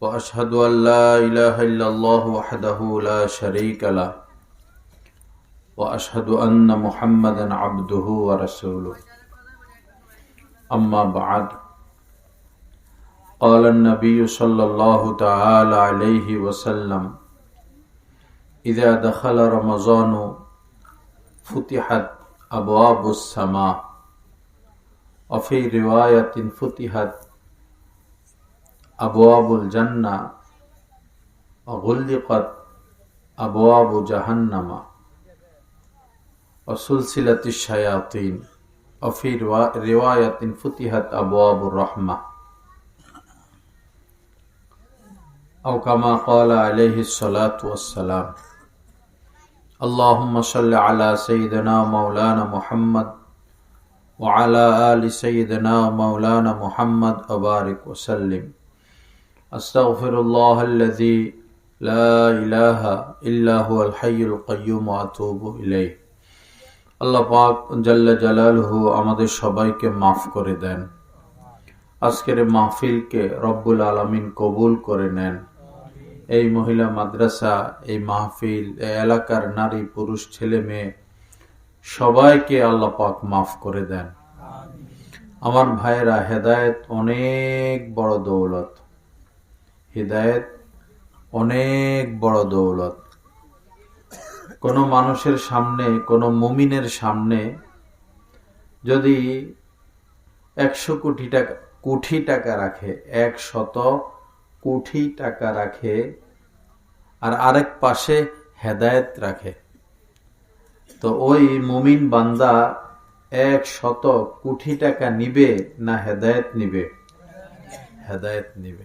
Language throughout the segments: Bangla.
وأشهد أن لا إله إلا الله وحده لا شريك له وأشهد أن محمدا عبده ورسوله أما بعد قال النبي صلى الله تعالى عليه وسلم إذا دخل رمضان فتحت أبواب السماء وفي رواية فتحت أبواب الجنة وغلقت أبواب جهنم وسلسلة الشياطين وفي رواية فتحت أبواب الرحمة أو كما قال عليه الصلاة والسلام اللهم صل على سيدنا مولانا محمد وعلى آل سيدنا مولانا محمد وبارك وسلم أستغفر الله الذي لا إله إلا هو الحي القيوم وأتوب إليه আল্লাহ পাক জাল্লা জালালুহু আমাদের সবাইকে মাফ করে দেন। আজকের মাহফিলকে রব্বুল আলামিন কবুল করে নেন। এই মহিলা মাদ্রাসা, এই মাহফিল, এই এলাকার নারী পুরুষ ছেলে মেয়ে সবাইকে আল্লাহ পাক মাফ করে দেন। আমার ভাইরা, হেদায়েত অনেক বড় দৌলত, হিদায়েত অনেক বড় দৌলত। কোন মানুষের সামনে, কোন মুমিনের সামনে যদি 100 কোটি টাকা রাখে, 100 কোটি টাকা রাখে, আর আরেক পাশে হেদায়েত রাখে, তো ওই মুমিন বান্দা 100 কোটি টাকা নিবে না হেদায়েত নিবে? হেদায়েত নিবে।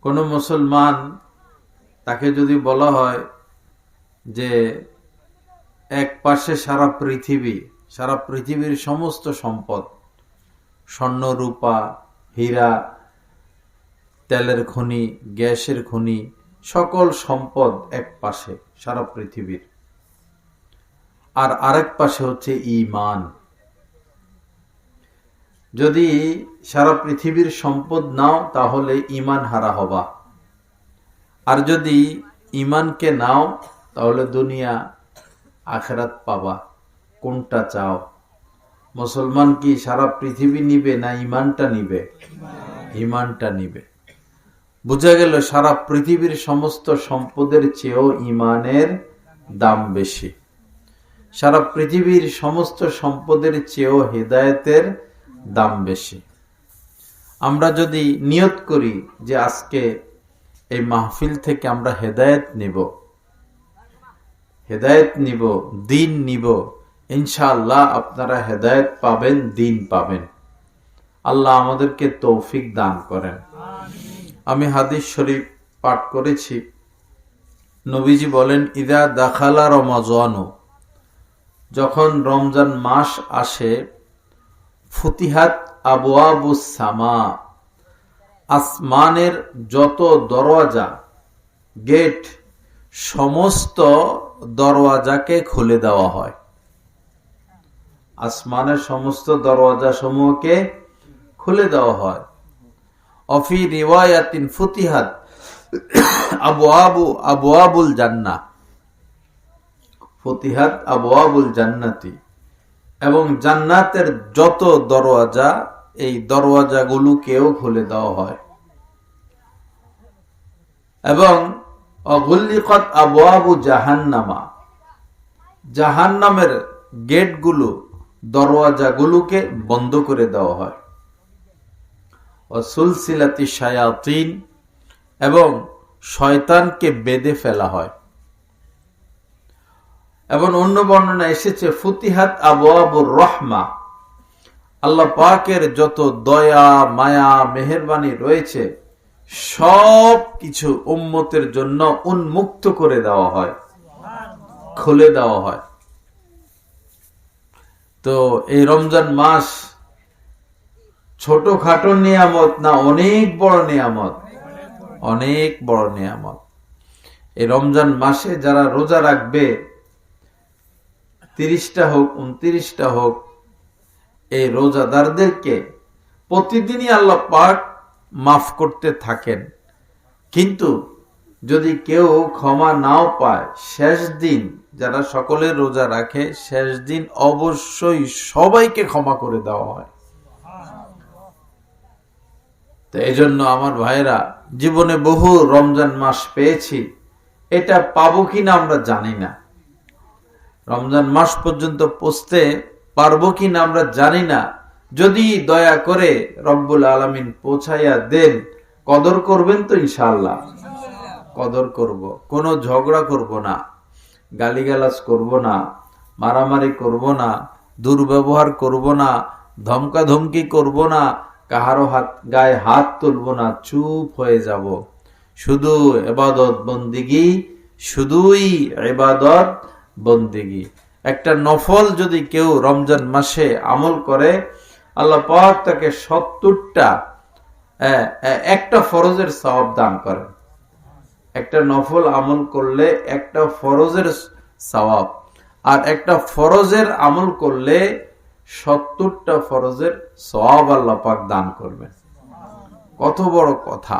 কোন মুসলমান, তাকে যদি বলা হয় যে এক পাশে সারা পৃথিবীর সমস্ত সম্পদ, স্বর্ণ রূপা হীরা তেলের খনি গ্যাসের খনি সকল সম্পদ এক পাশে সারা পৃথিবীর, আর আরেক পাশে হচ্ছে ঈমান। যদি সারা পৃথিবীর সম্পদ নাও তাহলে ঈমান হারা হবা, আর যদি ঈমানকে নাও তাহলে দুনিয়া আখিরাত পাবা। কোনটা চাও? মুসলমান কি সারা পৃথিবী নিবে না ঈমানটা নিবে? ঈমানটা নিবে। বুঝা গেল সারা পৃথিবীর সমস্ত সম্পদের চেয়েও ঈমানের দাম বেশি। সারা পৃথিবীর সমস্ত সম্পদের চেয়েও হেদায়েতের দাম বেশি। আমরা যদি নিয়ত করি যে আজকে এই মাহফিল থেকে আমরা হেদায়েত নিব, দিন নিব, ইনশাআল্লাহ আপনারা হেদায়েত পাবেন, দিন পাবেন। আল্লাহ আমাদেরকে তৌফিক দান করেন। আমি হাদিস শরীফ পাঠ করেছি। নবীজি বলেন, ইদা দাখালা রমাজানু, যখন রমজান মাস আসে, ফুতিহাত আবওয়াবুস সামা, আসমানের যত দরওয়াজা, গেট, সমস্ত দরওয়াজাকে খুলে দেওয়া হয়। আসমানের সমস্ত দরওয়াজা সমূহকে খুলে দেওয়া হয়। অফি রিওয়ায়াতিন ফুতিহাত আবওয়াবুল জান্নাহ, ফুতিহাত আবওয়াবুল জান্নাতি, এবং জান্নাতের যত দরওয়াজা, এই দরওয়াজাগুলোকেও খুলে দেওয়া হয়। এবং অগুল্লিকাত আবওয়াবু জাহান্নামা, জাহান্নামের গেটগুলো, দরওয়াজাগুলোকে বন্ধ করে দেওয়া হয়। সুলসিলাতি শায়াতিন, এবং শয়তানকে বেঁধে ফেলা হয়। এবং অন্য বর্ণনা এসেছে ফুতিহাত আবওয়াবুর রহমা, আল্লাহ পাকের যত দয়া মায়া মেহেরবানি রয়েছে সব কিছু উম্মতের জন্য উন্মুক্ত করে দেওয়া হয়, খুলে দেওয়া হয়। তো এই রমজান মাস ছোটখাটো নিয়ামত না, অনেক বড় নিয়ামত, অনেক বড় নিয়ামত। এই রমজান মাসে যারা রোজা রাখবে, 30টা হোক 29টা হোক, এই রোজাদারদেরকে প্রতিদিনই আল্লাহ পাক মাফ করতে থাকেন। কিন্তু যদি কেউ ক্ষমা নাও পায়, শেষ দিন যারা সকলে রোজা রাখে, শেষ দিন অবশ্যই সবাইকে ক্ষমা করে দেওয়া হয়। তো এই জন্য আমার ভাইরা, জীবনে বহু রমজান মাস পেয়েছি, এটা পাবো কিনা আমরা জানি না। রমজান মাস পর্যন্ত পৌঁছতে পারবো কিনা আমরা জানি না। যদি দয়া করে রব্বুল আলামিন পৌঁছাইয়া দেন, কদর করবেন তো ইনশাআল্লাহ? কদর করব, কোনো ঝগড়া করব না, গালিগালাজ করব না, মারামারি করব না, দুর্ব্যবহার করব না, ধমকাধমকি করব না, কাহারো গায়ে হাত তুলব না, চুপ হয়ে যাব। শুধু ইবাদত বন্দিগি, শুধুই ইবাদত বন্দিগি। একটা নফল যদি কেউ রমজান মাসে আমল করে, আল্লাহ পাক তাকে 70টা একটা ফরজের সওয়াব দান করেন। একটা নফল আমল করলে একটা ফরজের সওয়াব, আর একটা ফরজের আমল করলে 70টা ফরজের সওয়াব আল্লাহ পাক দান করবেন। কত বড় কথা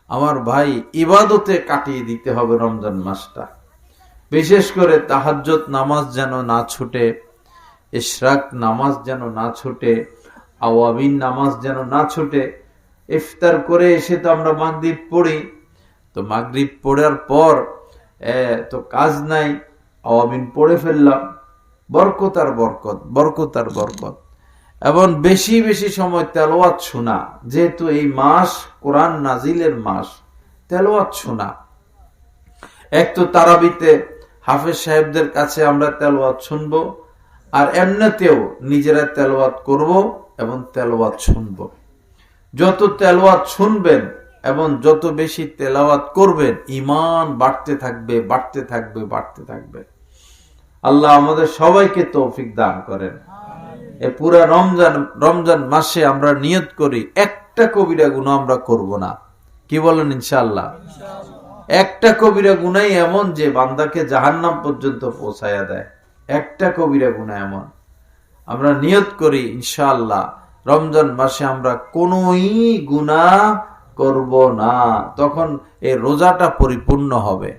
আমার ভাই! ইবাদতে কাটিয়ে দিতে হবে রমজান মাসটা। বিশেষ করে তাহাজ্জুদ নামাজ যেন না ছুটে, ইশরাক নামাজ যেন না ছুটে, আওয়াবিন নামাজ যেন না ছুটে। ইফতার করে এসে তো আমরা মাগরিব পড়ি, তো মাগরিব পড়ার পর তো কাজ নাই, আওয়াবিন পড়ে ফেললাম, বরকত আর বরকত, বরকত আর বরকত। এবং বেশি বেশি সময় তেলাওয়াত শোনা, যেহেতু এই মাস কোরআন নাজিলের মাস, তেলাওয়াত শোনা। এক তো তারাবিতে হাফেজ সাহেবদের কাছে আমরা তেলাওয়াত শুনবো, আর এমনিতেও নিজেরা তেলাওয়াত করব এবং তেলাওয়াত শুনব। যত তেলাওয়াত শুনবেন এবং যত বেশি তেলাওয়াত করবেন, ঈমান বাড়তে থাকবে, বাড়তে থাকবে, বাড়তে থাকবে। আল্লাহ আমাদের সবাইকে তৌফিক দান করেন। এ পুরা রমজান মাসে আমরা নিয়ত করি একটা কবিরা গুনাহ আমরা করব না। কি বলেন ইনশাআল্লাহ? একটা কবিরা গুনাহই এমন যে বান্দাকে জাহান্নাম পর্যন্ত পৌঁছায়া দেয়। একটা কবিরা গুনাহ এমন, আমরা নিয়ত করি ইনশাআল্লাহ রমজান মাসে আমরা কোনোই গুনাহ করব না। তখন এই রোজাটা পরিপূর্ণ হবে,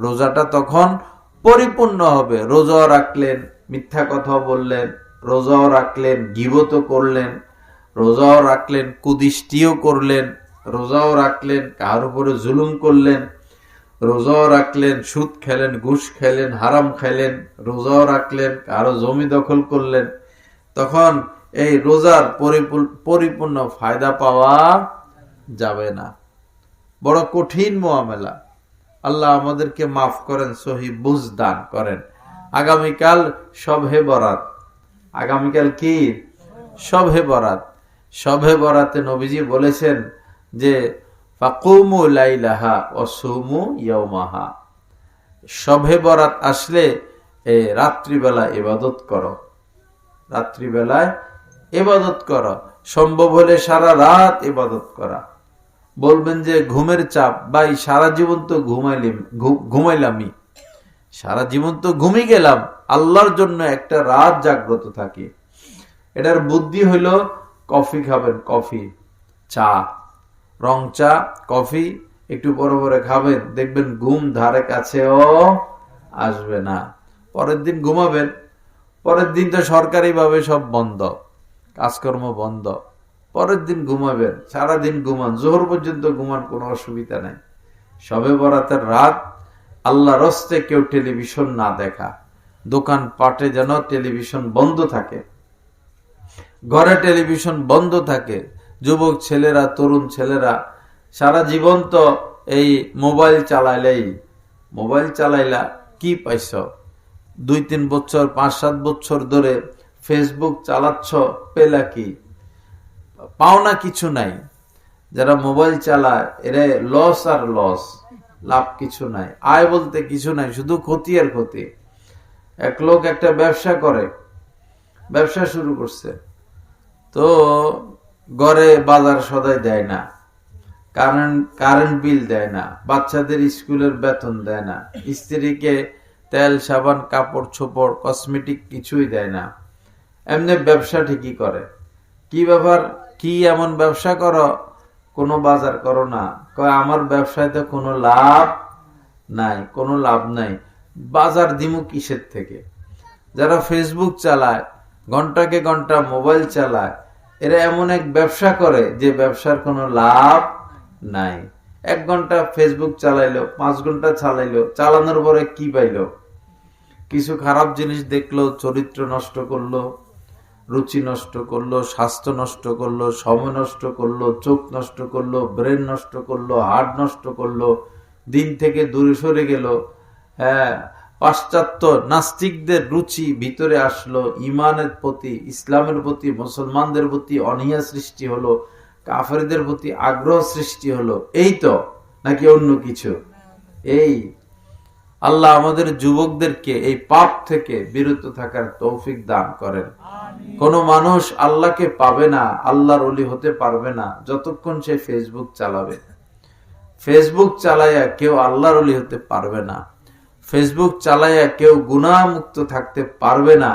রোজাটা তখন পরিপূর্ণ হবে। রোজাও রাখলেন, মিথ্যা কথা বললেন, রোজাও রাখলেন, গীবত করলেন, রোজাও রাখলেন, কুদৃষ্টিও করলেন, রোজাও রাখলেন, কার উপরে জুলুম করলেন, রোজাও রাখলেন, সুদ খেলেন, ঘুষ খেলেন, হারাম খেলেন, রোজাও রাখলেন, কারো জমি দখল করলেন। তখন এই রোজার পরিপূর্ণ ফায়দা পাওয়া যাবে না। বড় কঠিন মুআমালা। আল্লাহ আমাদেরকে মাফ করেন, সহি বুঝ দান করেন। আগামীকাল শবে বরাত। আগামীকাল কি? শবে বরাত। শবে বরাতে নবীজি বলেছেন যে ফাকুমু লাইলাহা ওয়া সুমু ইয়াওমাহা। শবে বরাত আসলে রাত্রিবেলা ইবাদত করো, রাত্রিবেলায় ইবাদত করো। সম্ভব হলে সারা রাত ইবাদত করা। বলবেন যে ঘুমের চাপ, ভাই সারা জীবন তো ঘুমাইলামই, সারা জীবন তো ঘুমিয়ে গেলাম, আল্লাহর জন্য একটা রাত জাগ্রত থাকি। এটার বুদ্ধি হইলো কফি খাবেন, কফি, চা, রং চা, কফি একটু পরে পরে খাবেন, দেখবেন ঘুম ধারে কাছেও আসবে না। পরের দিন ঘুমাবেন। পরের দিন তো সরকারি ভাবে সব বন্ধ, কাজকর্ম বন্ধ। পরের দিন ঘুমাবেন, সারাদিন ঘুমান, জোহর পর্যন্ত ঘুমান, কোনো অসুবিধা নাই। শবে বরাতের রাত আল্লাহ রস্তে কেউ টেলিভিশন না দেখা, দোকান পাটে যেন টেলিভিশন বন্ধ থাকে, ঘরে টেলিভিশন বন্ধ থাকে। যুবক ছেলেরা, তরুণ ছেলেরা সারা জীবন তো এই মোবাইল চালাইলা কি পাইছ? 2-3 বছর, 5-7 বছর ধরে ফেসবুক চালাচ্ছ, পেলা কি? পাওনা কিছু নাই। যারা মোবাইল চালায় এরা লস আর লস, লাভ কিছু নাই, আয় বলতে কিছু নাই, শুধু ক্ষতি আর ক্ষতি। এক লোক একটা ব্যবসা করে, ব্যবসা শুরু করছে, তো ঘরে বাজার সদাই দেয় না, কারেন্ট বিল দেয় না, বাচ্চাদের স্কুলের বেতন দেয় না, স্ত্রীকে তেল সাবান কাপড় চোপড় কসমেটিক কিছুই দেয় না। এমনি ব্যবসা ঠিকই করে। কি ব্যাপার, কি এমন ব্যবসা করো? কোনো বাজার করো না, কয় আমার ব্যবসায় তো কোনো লাভ নাই, কোনো লাভ নাই, বাজার দিমু কিসের থেকে? যারা ফেসবুক চালায়, ঘন্টাকে ঘন্টা মোবাইল চালায়, এরা এমন এক ব্যবসা করে যে ব্যবসার কোনো লাভ নাই। 1 ঘন্টা ফেসবুক চালাইলো, 5 ঘন্টা চালাইলো, চালানোর পরে কি পাইলো? কিছু খারাপ জিনিস দেখলো, চরিত্র নষ্ট করলো, রুচি নষ্ট করলো, স্বাস্থ্য নষ্ট করলো, সময় নষ্ট করলো, চোখ নষ্ট করলো, ব্রেন নষ্ট করলো, হার্ট নষ্ট করলো, দিন থেকে দূরে সরে গেল। হ্যাঁ, পাশ্চাত্য নাস্তিকদের রুচি ভিতরে আসলো, ইমানের প্রতি, ইসলামের প্রতি, মুসলমানদের প্রতি অনীহা সৃষ্টি হলো, কাফেরদের প্রতি আগ্রহ সৃষ্টি হলো। এই তো, নাকি অন্য কিছু? এই আল্লাহ আমাদের যুবকদেরকে এই পাপ থেকে বিরত থাকার তৌফিক দান করেন। কোন মানুষ আল্লাহকে পাবে না, আল্লাহর ওলি হতে পারবে না যতক্ষণ সে ফেসবুক চালাবে। ফেসবুক চালাইয়া কেউ আল্লাহর ওলি হতে পারবে না। ফেসবুক চালাইয়া কেউ গুনাহ মুক্ত থাকতে পারবে না।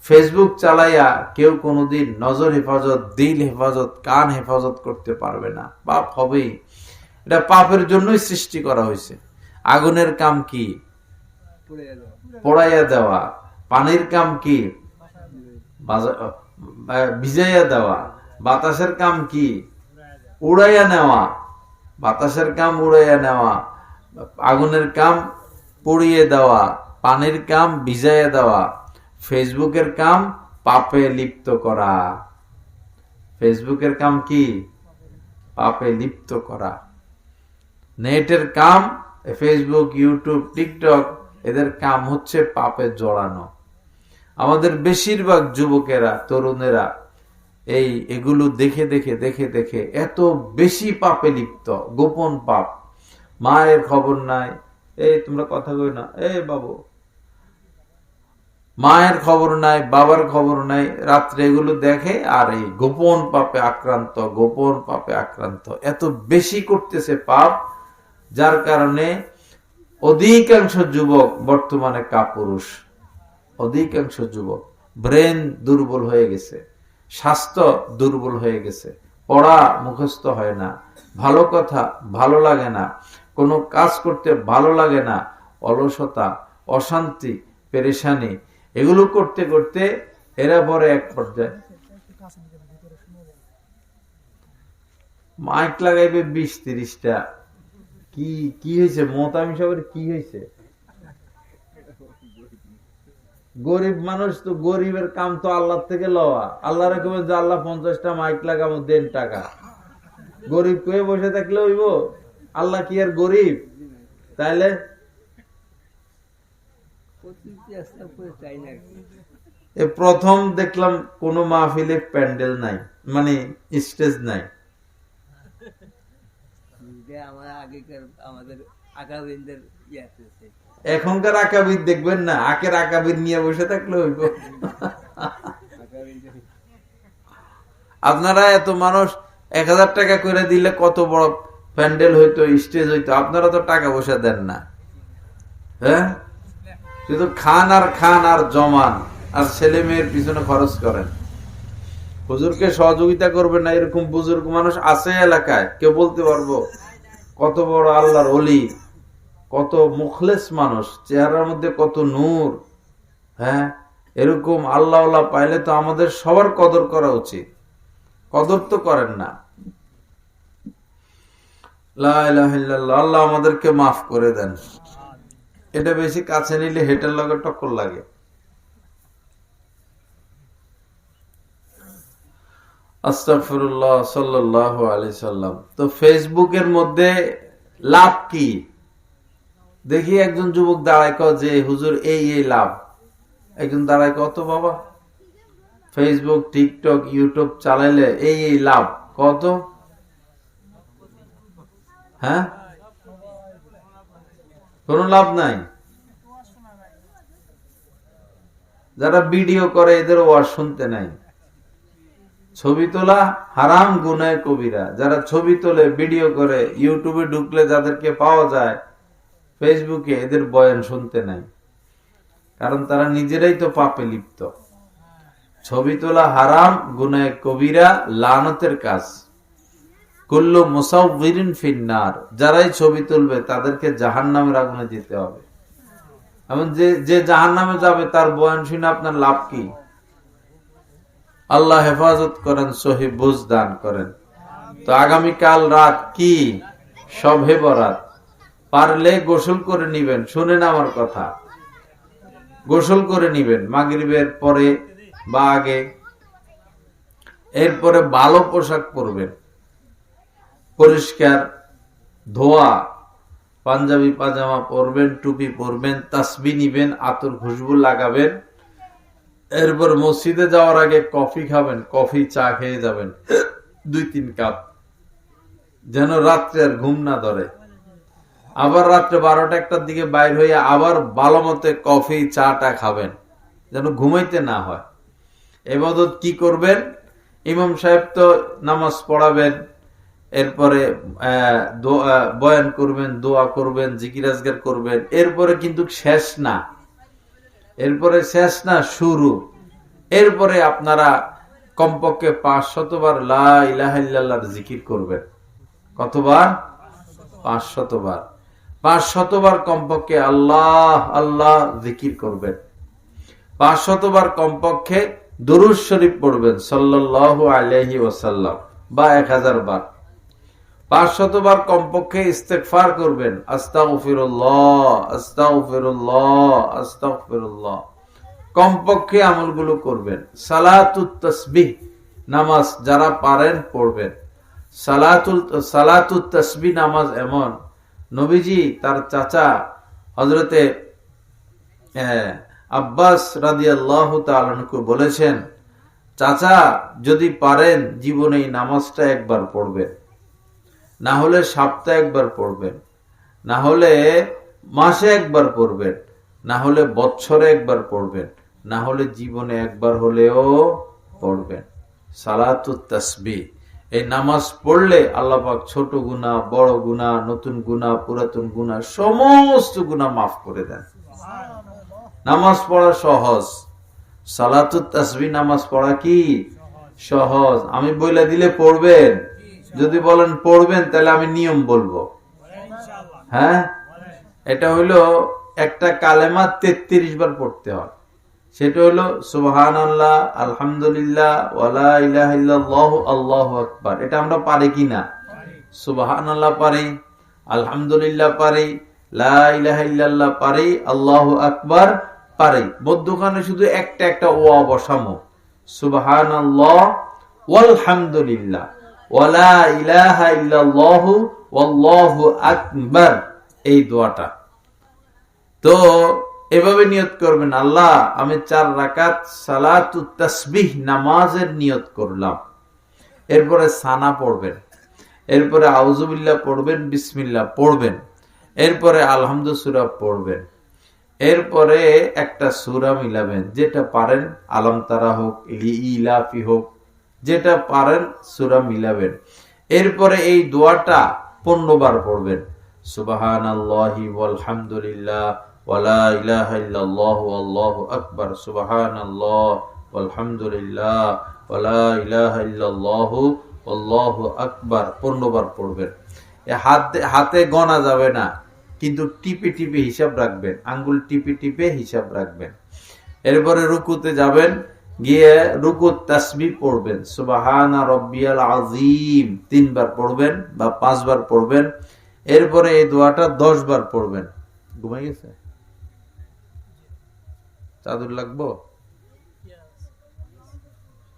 ফেসবুক চালাইয়া কেউ কোনোদিন নজর হেফাজত, দিল হেফাজত, কান হেফাজত করতে পারবে না। পাপ হবেই। এটা পাপের জন্যই সৃষ্টি করা হয়েছে। আগুনের কাম কি? পোড়াইয়া দেওয়া। পানির কাম কি? ভিজাইয়া দেওয়া। বাতাসের কাম কি? উড়াইয়া নেওয়া। বাতাসের কাম উড়াইয়া নেওয়া। আগুনের কাম পুড়িয়ে দেওয়া। পানির কাম ভিজাইয়া দেওয়া। ফেসবুকের কাম পাপে লিপ্ত করা। ফেসবুকের কাম কি? পাপে লিপ্ত করা। নেটের কাম, ফেসবুক, ইউটিউব, টিকটক, এদের কাম হচ্ছে পাপে জড়ানো। আমাদের বেশিরভাগ যুবকেরা, তরুণেরা এগুলো দেখে দেখে দেখে দেখে এত বেশি পাপে লিপ্ত, গোপন পাপ। মায়ের খবর নাই, তোমরা কথা কই না, বাবু, মায়ের খবর নাই, বাবার খবর নাই, রাত্রে এগুলো দেখে আর এই গোপন পাপে আক্রান্ত, গোপন পাপে আক্রান্ত। এত বেশি করতেছে পাপ, যার কারণে অধিকাংশ যুবক বর্তমানে কাপুরুষ। অধিকাংশ যুবক ব্রেন দুর্বল হয়ে গেছে, স্বাস্থ্য দুর্বল হয়ে গেছে, পড়া মুখস্থ হয় না, ভালো কথা ভালো লাগে না, কোনো কাজ করতে ভালো লাগে না, অলসতা, অশান্তি, পেরেশানি, এগুলো করতে করতে এরা পরে এক পর্যায়ে মাইক লাগাইবে 20-30টা। কি হয়েছে? মোতামি সবের কি হয়েছে? গরিব মানুষ তো, গরিবের কাম তো আল্লাহ থেকে লওয়া। আল্লাহ রেখে যে আল্লাহ 50টা মাইক লাগাবো, দেন টাকা। গরিব কয়ে বসে থাকলে হইব? আল্লাহ কি আর গরিব? তাইলে প্রথম দেখলাম কোন মাহফিলে প্যান্ডেল নাই, মানে স্টেজ নাই। এখনকার আকাবির দেখবেন না, আখের আকাবির নিয়ে বসে থাকলে হইব? আপনারা এত মানুষ 1000 টাকা করে দিলে কত বড় প্যান্ডেল হইতো, স্টেজ হইতো। আপনারা তো টাকা পয়সা দেন না। হ্যাঁ, শুধু খান আর খান আর জমান আর ছেলে মেয়ের পিছনে খরচ করেন। হুজুরকে সহযোগিতা করবেন না, এরকম বুজুর্গ মানুষ আছে এলাকায়? কেউ বলতে পারবো? কত বড় আল্লাহর ওলি, কত মুখলেস মানুষ, চেহারার মধ্যে কত নূর। হ্যাঁ, এরকম আল্লাহ পাইলে তো আমাদের সবার কদর করা উচিত। কদর তো করেন না। লা ইলাহা ইল্লাল্লাহ। আল্লাহ আমাদেরকে মাফ করে দেন। এটা বেশি কাছে নিলে হেঁটের লগে টক্কর লাগে। আস্তাগফিরুল্লাহ, সাল্লাল্লাহু আলাইহি সাল্লাম। তো ফেসবুকের মধ্যে লাভ কি? দেখি একজন যুবক দাঁড়ায় কয় যে হুজুর এই লাভ। একজন দাঁড়ায় কত, বাবা ফেসবুক, টিকটক, ইউটিউব চালাইলে এই লাভ কত? হ্যাঁ, কোন লাভ নাই। যারা ভিডিও করে এদের ওয়াজ শুনতে নাই। ছবি তোলা হারাম, গুনাহ কবিরা। যারা ছবি তোলে, ভিডিও করে, ইউটিউবে ঢুকলে যাদেরকে পাওয়া যায়, ফেসবুকে, এদের বয়ান শুনতে নাই। কারণ তারা নিজেরাই তো পাপে লিপ্ত। ছবি তোলা হারাম, গুনাহ কবিরা, লানতের কাজ। কুল্লু মুসাউবিরিন ফিন্নার, যারাই ছবি তুলবে তাদেরকে জাহান্নামের আগুনে যেতে হবে। এমন যে জাহান্নামে যাবে তার বয়ান শুনে আপনার লাভ কি? আল্লাহ হেফাজত করেন, সহি বুঝ দান করেন। তো আগামীকাল রাত কি শবে বরাত, পারলে গোসল করে নিবেন। শুনেন আমার কথা, গোসল করে নিবেন মাগরিবের পরে বা আগে। এরপরে ভালো পোশাক পরবেন, পরিষ্কার ধোয়া পাঞ্জাবি পাজামা পরবেন, টুপি পরবেন, তাসবিহ নিবেন, আতর খুশবু লাগাবেন। এরপর মসজিদে যাওয়ার আগে কফি খাবেন, কফি চা খেয়ে যাবেন 2-3 কাপ, যেন রাত্রে আর ঘুম না ধরে। আবার রাত্রে 12টা-1টার দিকে বাইর হয়ে আবার ভালো মতে কফি চাটা খাবেন, যেন ঘুমাইতে না হয়। ইবাদত কি করবেন? ইমাম সাহেব তো নামাজ পড়াবেন, এরপরে বয়ান করবেন, দোয়া করবেন, জিকির আজগার করবেন। এরপরে কিন্তু শেষ না, এরপরে শেষ না, শুরু। এরপরে আপনারা কমপক্ষে 500 বার লা ইলাহা ইল্লাল্লাহর জিকির করবেন। কতবার? 500 বার। 500 বার কমপক্ষে আল্লাহ আল্লাহ জিকির করবেন। 500 বার কমপক্ষে দুরূদ শরীফ পড়বেন সাল্লাল্লাহু আলাইহি ওয়াসাল্লাম, বা 1000 বার। 500 বার কমপক্ষে ইস্তেগফার করবেন, আস্তাগফিরুল্লাহ আস্তাগফিরুল্লাহ আস্তাগফিরুল্লাহ। কমপক্ষে আমলগুলো করবেন। সালাতুত তাসবিহ, নামাজ যারা পারেন পড়বেন। সালাতুত তাসবিহ নামাজ এমন, নবীজি তার চাচা হযরতে আব্বাস রাদিয়াল্লাহু তাআলা আনহু বলেছেন, চাচা যদি পারেন জীবনে এই নামাজটা একবার পড়বেন, না হলে সপ্তাহে একবার পড়বেন, না হলে মাসে একবার পড়বেন, না হলে বছরে একবার পড়বেন, না হলে জীবনে একবার হলেও পড়বেন। সালাতুত তাসবিহ, এই নামাজ পড়লে আল্লাহ পাক ছোট গুনাহ, বড় গুনাহ, নতুন গুনাহ, পুরাতন গুনাহ, সমস্ত গুনাহ মাফ করে দেন। নামাজ পড়া সহজ, সালাতুত তাসবিহ নামাজ পড়া কি সহজ? আমি বলে দিলে পড়বেন? যদি বলেন পড়বেন তাহলে আমি নিয়ম বলবো। হ্যাঁ, এটা হইলো একটা কালেমা 33 বার পড়তে হয়। সেটা হলো সুবহানাল্লাহ, আলহামদুলিল্লাহ, ওয়ালা ইলাহা ইল্লাল্লাহু, আল্লাহু আকবার। এটা আমরা পারি কিনা? সুবহানাল্লাহ পারি, আলহামদুলিল্লাহ পারি, লা ইলাহা ইল্লাল্লাহ পারি, আল্লাহু আকবার পারি। মধ্যখানে শুধু একটা একটা ওয়া বসামো, সুবহানাল্লাহ ওয়ালহামদুলিল্লাহ ওয়ালা ইলাহা ইল্লাল্লাহু ওয়াল্লাহু আকবার, এই দোয়াটা। তো এভাবে নিয়ত করবেন, আল্লাহ আমি 4 রাকাত সালাতুত তাসবিহ নামাজের নিয়ত করলাম। এরপরে সানা পড়বেন, এরপরে আউযুবিল্লাহ পড়বেন, বিসমিল্লাহ পড়বেন, এরপরে আলহামদু সূরা পড়বেন, এরপরে একটা সূরা মিলাবেন, যেটা পারেন, আলম তারা হোক, ইলাফি হোক, যেটা পারেন সূরা মিলাবেন। এরপরে এই দোয়াটা 15 বার পড়বেন, সুবহানাল্লাহি ওয়ালহামদুলিল্লাহ ওয়ালা ইলাহা ইল্লাল্লাহু আল্লাহু আকবার, সুবহানাল্লাহ ওয়ালহামদুলিল্লাহ ওয়ালা ইলাহা ইল্লাল্লাহু আল্লাহু আকবার 15 বার পড়বেন। হাতে গণা যাবে না, কিন্তু টিপে টিপে হিসাব রাখবেন, আঙ্গুল টিপে টিপে হিসাব রাখবেন। এরপরে রুকুতে যাবেন, গিয়ে রুকুত তাসবিহ পড়বেন, সুবহানা রাব্বিয়াল আযীম 3 বার পড়বেন বা 5 বার পড়বেন। এরপরে এই দোয়াটা 10 বার পড়বেন। ঘুমাই গেছে? চাদর লাগবো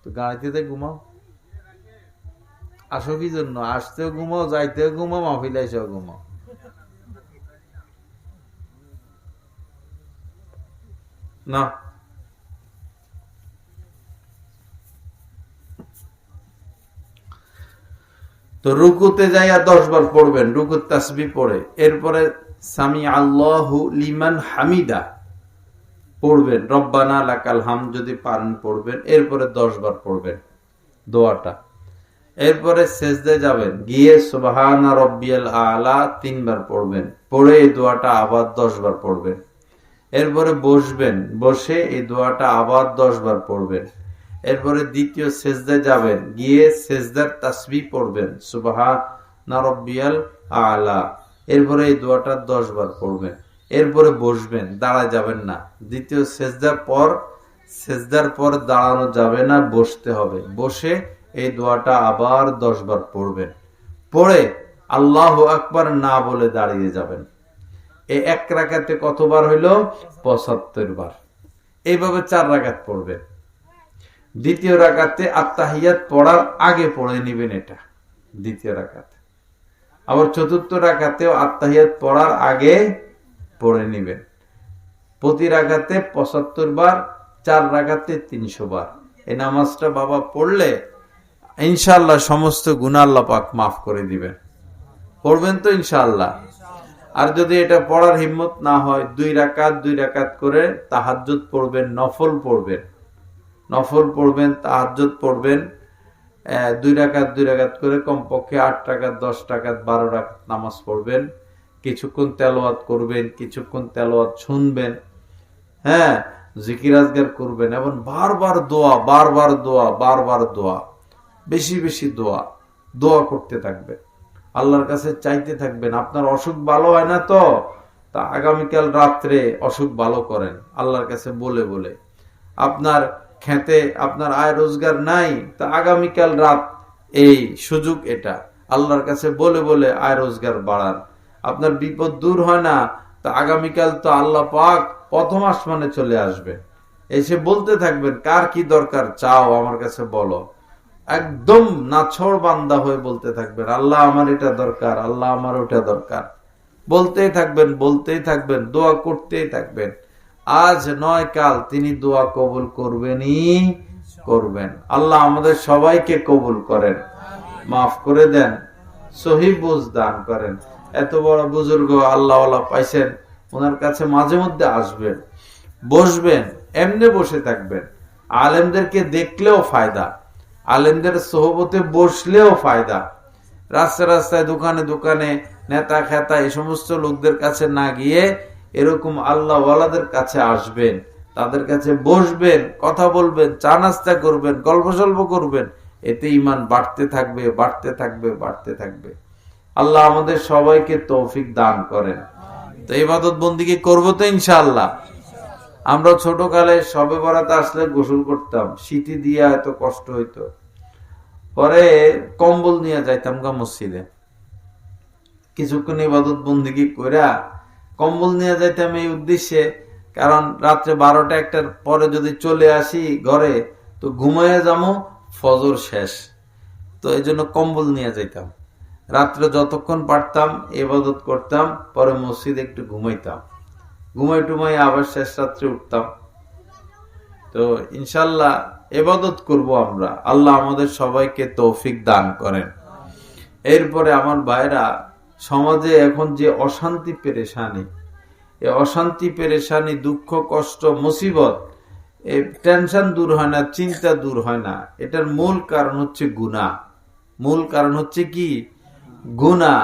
তো, গাড়িতে ঘুমাও। আসো কি জন্য? আসতেও ঘুমাও, যাইতেও ঘুমাও, মাহফিলে এসেও ঘুমাও। না, তো রুকুতে যাইয়া 10 বার পড়বেন, রুকুত তাসবিহ পড়ে। এরপরে সামি আল্লাহু লিমান হামিদা পড়বেন, রব্বানা লাকাল হামদ যদি পারেন পড়বেন। এরপরে 10 বার পড়বেন দোয়াটা। এরপরে সেজদে যাবেন, গিয়ে সুবহানা রাব্বিয়াল আলা 3 বার পড়বেন, পড়ে এই দোয়াটা আবার 10 বার পড়বেন। এরপরে বসবেন, বসে এই দোয়াটা আবার 10 বার পড়বেন। এরপরে দ্বিতীয় সেজদায় যাবেন, গিয়ে সেজদার তাসবিহ পড়বেন সুবহানা রাব্বিয়াল আলা। এরপরে এই দোয়াটা 10 বার পড়বেন। এরপরে বসবেন, দাঁড়ায় যাবেন না। দ্বিতীয় সেজদার পর দাঁড়ানো যাবে না, বসতে হবে। বসে এই দোয়াটা আবার 10 বার পড়বেন। পড়ে আল্লাহু আকবার না বলে দাঁড়িয়ে যাবেন। এই এক রাকাতে কতবার হইল? 75 বার। এইভাবে 4 রাকাত পড়বেন। দ্বিতীয় রাকাতে আত্তাহিয়াত পড়ার আগে পড়ে নিবেন এটা, দ্বিতীয় রাকাতে। আবার চতুর্থ রাকাতেও আত্তাহিয়াত পড়ার আগে পড়ে নিবেন। প্রতি রাকাতে 75 বার, 4 রাকাতে 300 বার। এই নামাজটা বাবা পড়লে ইনশাআল্লাহ সমস্ত গুনাহ আল্লাহ পাক মাফ করে দিবেন। পড়বেন তো ইনশাআল্লাহ? আর যদি এটা পড়ার হিম্মত না হয়, 2 রাকাত করে তাহাজ্জুদ পড়বেন, নফল পড়বেন, তাহাজ্জুদ পড়বেন। 2 রাকাত করে কমপক্ষে 8 রাকাত, 10 রাকাত, 12 রাকাত নামাজ পড়বেন। কিছুক্ষণ তেলাওয়াত করবেন, কিছুক্ষণ তেলাওয়াত শুনবেন, হ্যাঁ, জিকির আজগার করবেন এবং বারবার দোয়া, বেশি বেশি দোয়া করতে থাকবেন, আল্লাহর কাছে চাইতে থাকবেন। আপনার অসুখ ভালো হয় না তো, তা আগামীকাল রাত্রে অসুখ ভালো করেন আল্লাহর কাছে বলে বলে। আপনার খেতে আপনার আয় রোজগার নাই, তা আগামীকাল রাত এই সুযোগ, এটা আল্লাহর কাছে বলে বলে আয় রোজগার বাড়ান। আপনার বিপদ দূর হয় না, তা আগামীকাল তো আল্লাহ পাক প্রথম আসমানে চলে আসবে, এসে বলতে থাকবেন কার কি দরকার চাও আমার কাছে বলো। একদম নাছোড় বান্দা হয়ে বলতে থাকবেন, আল্লাহ আমার এটা দরকার, আল্লাহ আমার ওটা দরকার। বলতেই থাকবেন, দোয়া করতেই থাকবেন। আজ নয় কাল তিনি দোয়া কবুল করবেন। আল্লাহ আমাদের সবাইকে কবুল করেন, মাফ করে দেন, সহি বুঝ দান করেন। এত বড় বুজুর্গ আল্লাহওয়ালা পাইছেন, ওনার কাছে মাঝে মধ্যে আসবেন, বসবেন, এমনি বসে থাকবেন। আলেমদেরকে দেখলেও ফায়দা, আলেমদের সোহবতে বসলেও ফায়দা। রাস্তায় দোকানে নেতা খেতা এই সমস্ত লোকদের কাছে না গিয়ে এরকম আল্লাহ ওয়ালাদের কাছে আসবেন, তাদের কাছে বসবেন, কথা বলবেন, চা নাস্তা করবেন, গল্প সল্প করবেন। এতে ঈমান বাড়তে থাকবে। আল্লাহ আমাদের সবাইকে তৌফিক দান করেন। তো ইবাদত বন্দেগী করবো তো ইনশাআল্লাহ। আমরা ছোটকালে শবে বরাতে আসলে গোসল করতাম, শীতি দিয়া এত কষ্ট হইতো, পরে কম্বল নিয়ে যাইতাম গা মসজিদে, কিছুক্ষণ ইবাদত বন্দেগী কইরা কম্বল নিয়ে যাইতাম এই উদ্দেশ্যে, কারণ রাত্রে 12টা-1টার পরে যদি চলে আসি ঘরে তো ঘুমাইয়া যাবো, ফজর শেষ, তো এই জন্য কম্বল নিয়ে যাইতাম। রাত্রে যতক্ষণ পারতাম ইবাদত করতাম, পরে মসজিদে একটু ঘুমাইতাম, ঘুমাই আবার শেষ রাত্রে উঠতাম। তো ইনশাল্লাহ ইবাদত করব আমরা, আল্লাহ আমাদের সবাইকে তৌফিক দান করেন। এরপরে আমার ভাইরা, সমাজে এখন যে অশান্তি পেরেশানি, এই অশান্তি পেরেশানি, দুঃখ কষ্ট মুসিবত, এই টেনশন দূর হয় না, চিন্তা দূর হয় না, এটার মূল কারণ হচ্ছে গুনাহ। মূল কারণ হচ্ছে কি? গুনাহ।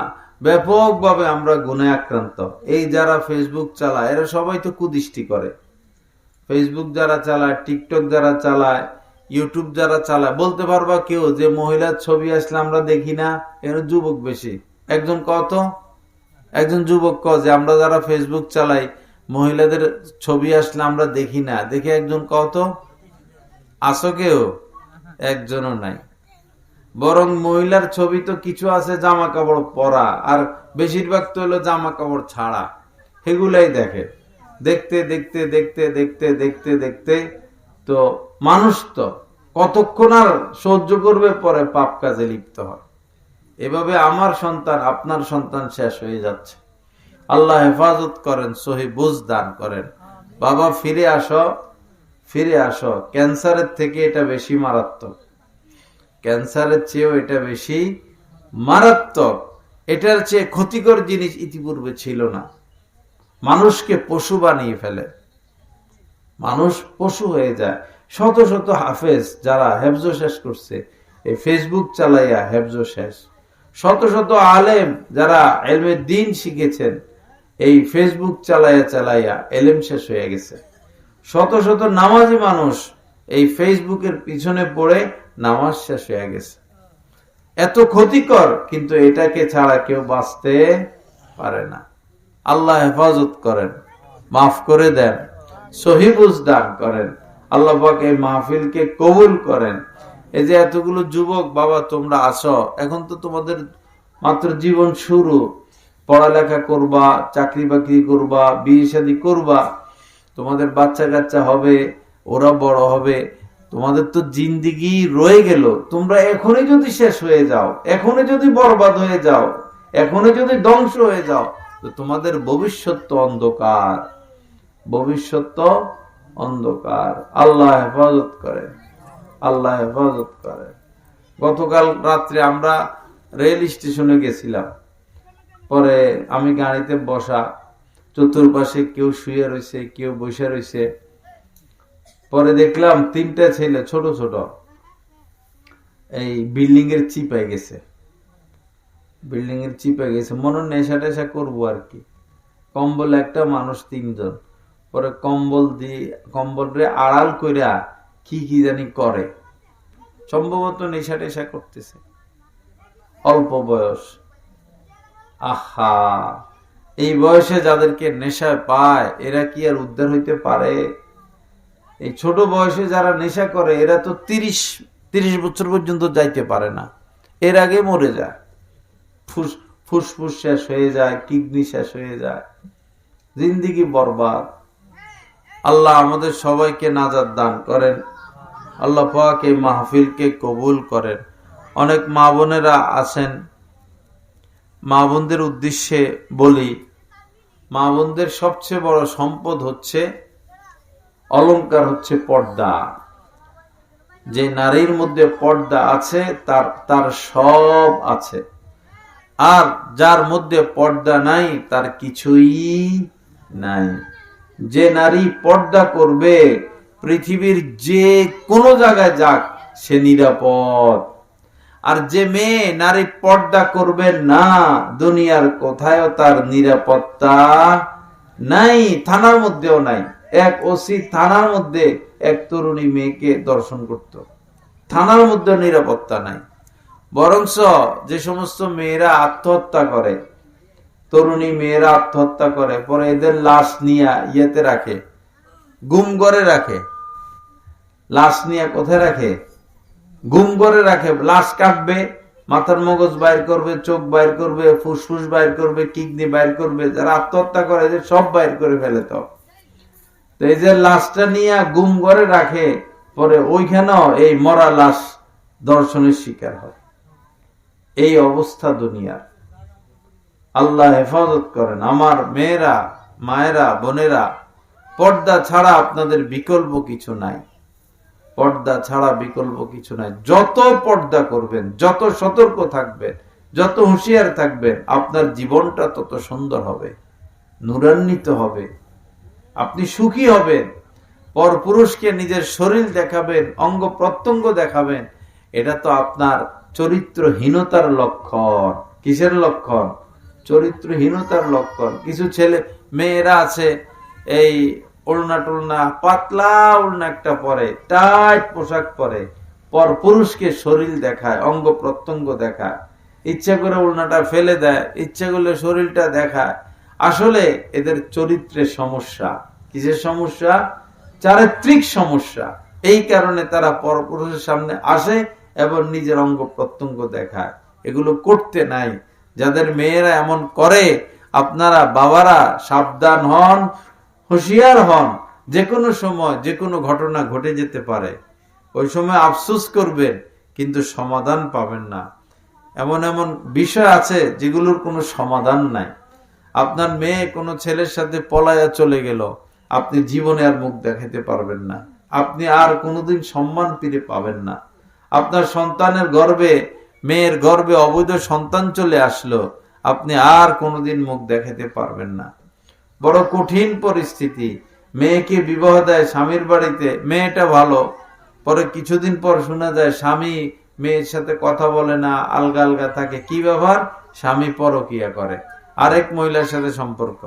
ব্যাপকভাবে আমরা গুনাহে আক্রান্ত। এই যারা ফেসবুক চালায় এরা সবাই তো কুদৃষ্টি করে। ফেসবুক যারা চালায়, টিকটক যারা চালায়, ইউটিউব যারা চালায়, বলতে পারবা কেউ যে মহিলার ছবি আসলে আমরা দেখি না? এর যুবক বেশি। একজন যুবক যে আমরা যারা ফেসবুক চালাই মহিলাদের ছবি আসলে আমরা দেখি না, দেখে একজন আসো কেউ? একজনও নাই। বরং মহিলার ছবি তো কিছু আছে জামা কাপড় পরা, আর বেশিরভাগ তো হলো জামা কাপড় ছাড়া, সেগুলাই দেখে। দেখতে তো মানুষ তো কতক্ষণ আর সহ্য করবে, পরে পাপ কাজে লিপ্ত হয়। এভাবে আমার সন্তান, আপনার সন্তান শেষ হয়ে যাচ্ছে। আল্লাহ হেফাজত করেন, সহি বুঝ দান করেন। বাবা ফিরে আসো। ক্যান্সারের থেকে এটা বেশি মারাত্মক, ক্যান্সারের চেয়েও এটা বেশি মারাত্মক। এটার চেয়ে ক্ষতিকর জিনিস ইতিপূর্বে ছিল না। মানুষকে পশু বানিয়ে ফেলে, মানুষ পশু হয়ে যায়। শত শত হাফেজ যারা হেফজ শেষ করছে এই ফেসবুক চালাইয়া, হেফজ শেষ। শত শত আলেম যারা ইলমে দ্বীন শিখেছেন এই ফেসবুক চালাইয়া এলেম শেষ হয়ে গেছে। শত শত নামাজি মানুষ এই ফেসবুকের পিছনে পড়ে নামাজ শেষ হয়ে গেছে। এত ক্ষতিকর, কিন্তু এটাকে ছাড়া কেউ বাঁচতে পারে না। আল্লাহ হেফাজত করেন, মাফ করে দেন, সহি বুঝ দান করেন। আল্লাহ পাক এই মাহফিলকে কবুল করেন। এই যে এতগুলো যুবক বাবা তোমরা আসো, এখন তো তোমাদের মাত্র জীবন শুরু, পড়ালেখা করবা, চাকরি বাকরি করবা, বিয়ে শাদী করবা, তোমাদের বাচ্চা কাচ্চা হবে, ওরা বড় হবে, তোমাদের তো জিন্দিগি রয়ে গেল। তোমরা এখনই যদি শেষ হয়ে যাও, এখনই যদি বরবাদ হয়ে যাও, এখনই যদি ধ্বংস হয়ে যাও, তো তোমাদের ভবিষ্যৎ তো অন্ধকার, ভবিষ্যৎ তো অন্ধকার। আল্লাহ হেফাজত করেন, আল্লাহ হেফাজত করেন। গতকাল রাত্রে আমরা রেল স্টেশনে গেছিলাম, পরে আমি গাড়িতে বসা, চতুর্পাশে কেউ শুয়ে রয়েছে, কেউ বসে রয়েছে। পরে দেখলাম 3টা ছেলে ছোট ছোট এই বিল্ডিং এর চিপায় গেছে, বিল্ডিং এর চিপায় গেছে, মনে নেশা টেশা করবো আর কি। কম্বল একটা, মানুষ 3 জন। পরে কম্বল দিয়ে, কম্বল রে আড়াল কইরা কি কি জানি করে, সম্ভবত নেশা টেশা করতেছে, অল্প বয়স। আহা, এই বয়সে যাদেরকে নেশায় পায়, এরা কি আর উদ্ধার হইতে পারে? এই ছোট বয়সে যারা নেশা করে, এরা তো 30 বছর পর্যন্ত যাইতে পারে না, এর আগে মরে যায়। ফুসফুস শেষ হয়ে যায়, কিডনি শেষ হয়ে যায়, জিন্দিগি বরবাদ। আল্লাহ আমাদের সবাইকে নাজাত দান করেন। আল্লাহ পাক এই মাহফিলকে কবুল করেন। অনেক মা বোনেরা আছেন, মা বোনদের উদ্দেশ্যে বলি, মা বোনদের সবচেয়ে বড় সম্পদ হচ্ছে, অলংকার হচ্ছে পর্দা। যে নারীর মধ্যে পর্দা আছে, তার সব আছে। আর যার মধ্যে পর্দা নাই, তার কিছুই নাই। যে নারী পর্দা করবে, পৃথিবীর যে কোনো জায়গায় যাক সে নিরাপদ। আর যে মেয়ে নারী পর্দা করবে না, দুনিয়ার কোথায়ও তার নিরাপত্তা নাই, থানার মধ্যেও নাই। এক ওসি থানার মধ্যে এক তরুণী মেয়েকে দর্শন করত, থানার মধ্যে নিরাপত্তা নাই। বরঞ্চ যে সমস্ত মেয়েরা আত্মহত্যা করে, তরুণী মেয়েরা আত্মহত্যা করে, পরে এদের লাশ নিয়ে ইয়েতে রাখে, গুম করে রাখে। লাশ নিয়ে কোথায় রাখে? গুম করে রাখে। লাশ কাটবে, মাথার মগজ বাইর করবে, চোখ বাইর করবে, ফুসফুস বাইর করবে, কিডনি বাইর করবে। যারা আত্মহত্যা করে এদের সব বাইর করে ফেলে। তো এই যে লাশটা নিয়ে গুম করে রাখে, পরে ওইখানেও এই মরা লাশ দর্শনের শিকার হয়। এই অবস্থা দুনিয়ার। আল্লাহ হেফাজত করেন। আমার মেয়েরা, মায়েরা, বোনেরা, পর্দা ছাড়া আপনাদের বিকল্প কিছু নাই, পর্দা ছাড়া বিকল্প কিছু নাই। যত পর্দা করবেন, যত সতর্ক থাকবেন, যত হুঁশিয়ার থাকবেন, আপনার জীবনটা তত সুন্দর হবে, নূরান্বিত হবে, আপনি সুখী হবেন। পরপুরুষকে নিজের শরীর দেখাবেন, অঙ্গ প্রত্যঙ্গ দেখাবেন, এটা তো আপনার চরিত্রহীনতার লক্ষণ। কিসের লক্ষণ? চরিত্রহীনতার লক্ষণ। কিছু ছেলে মেয়েরা আছে, এই ওড়না টোলনা, পাতলা ওড়না একটা পরে, টাইট পোশাক পরে, পরপুরুষকে শরীর দেখায়, অঙ্গ প্রত্যঙ্গ দেখায়, ইচ্ছা করে ওড়নাটা ফেলে দেয়, ইচ্ছা করলে শরীরটা দেখায়। আসলে এদের চরিত্রের সমস্যা। কিসের সমস্যা? চারিত্রিক সমস্যা। এই কারণে তারা পরপুরুষের সামনে আসে এবং নিজের অঙ্গ প্রত্যঙ্গ দেখায়। এগুলো করতে নাই। যাদের মেয়েরা এমন করে, আপনারা বাবারা সাবধান হন, হুঁশিয়ার হন। যে কোনো সময় যে কোনো ঘটনা ঘটে যেতে পারে। ওই সময় আফসোস করবেন, কিন্তু সমাধান পাবেন না। এমন এমন বিষয় আছে যেগুলোর কোনো সমাধান নাই। আপনার মেয়ে কোনো ছেলের সাথে পলায়া চলে গেল, আপনি জীবনে আর মুখ দেখাতে পারবেন না, আপনি আর কোনোদিন সম্মান ফিরে পাবেন না। আপনার সন্তানের গর্ভে, মেয়ের গর্ভে অবৈধ সন্তান চলে আসলো, আপনি আর কোনোদিন মুখ দেখাতে পারবেন না। বড় কঠিন পরিস্থিতি। মেয়েকে বিবাহ দেয় স্বামীর বাড়িতে, মেয়েটা ভালো, পরে কিছুদিন পর শোনা যায় স্বামী মেয়ের সাথে কথা বলে না, আলগা আলগা থাকে। কি ব্যাপার? স্বামী পরকিয়া করে, আরেক মহিলার সাথে সম্পর্ক।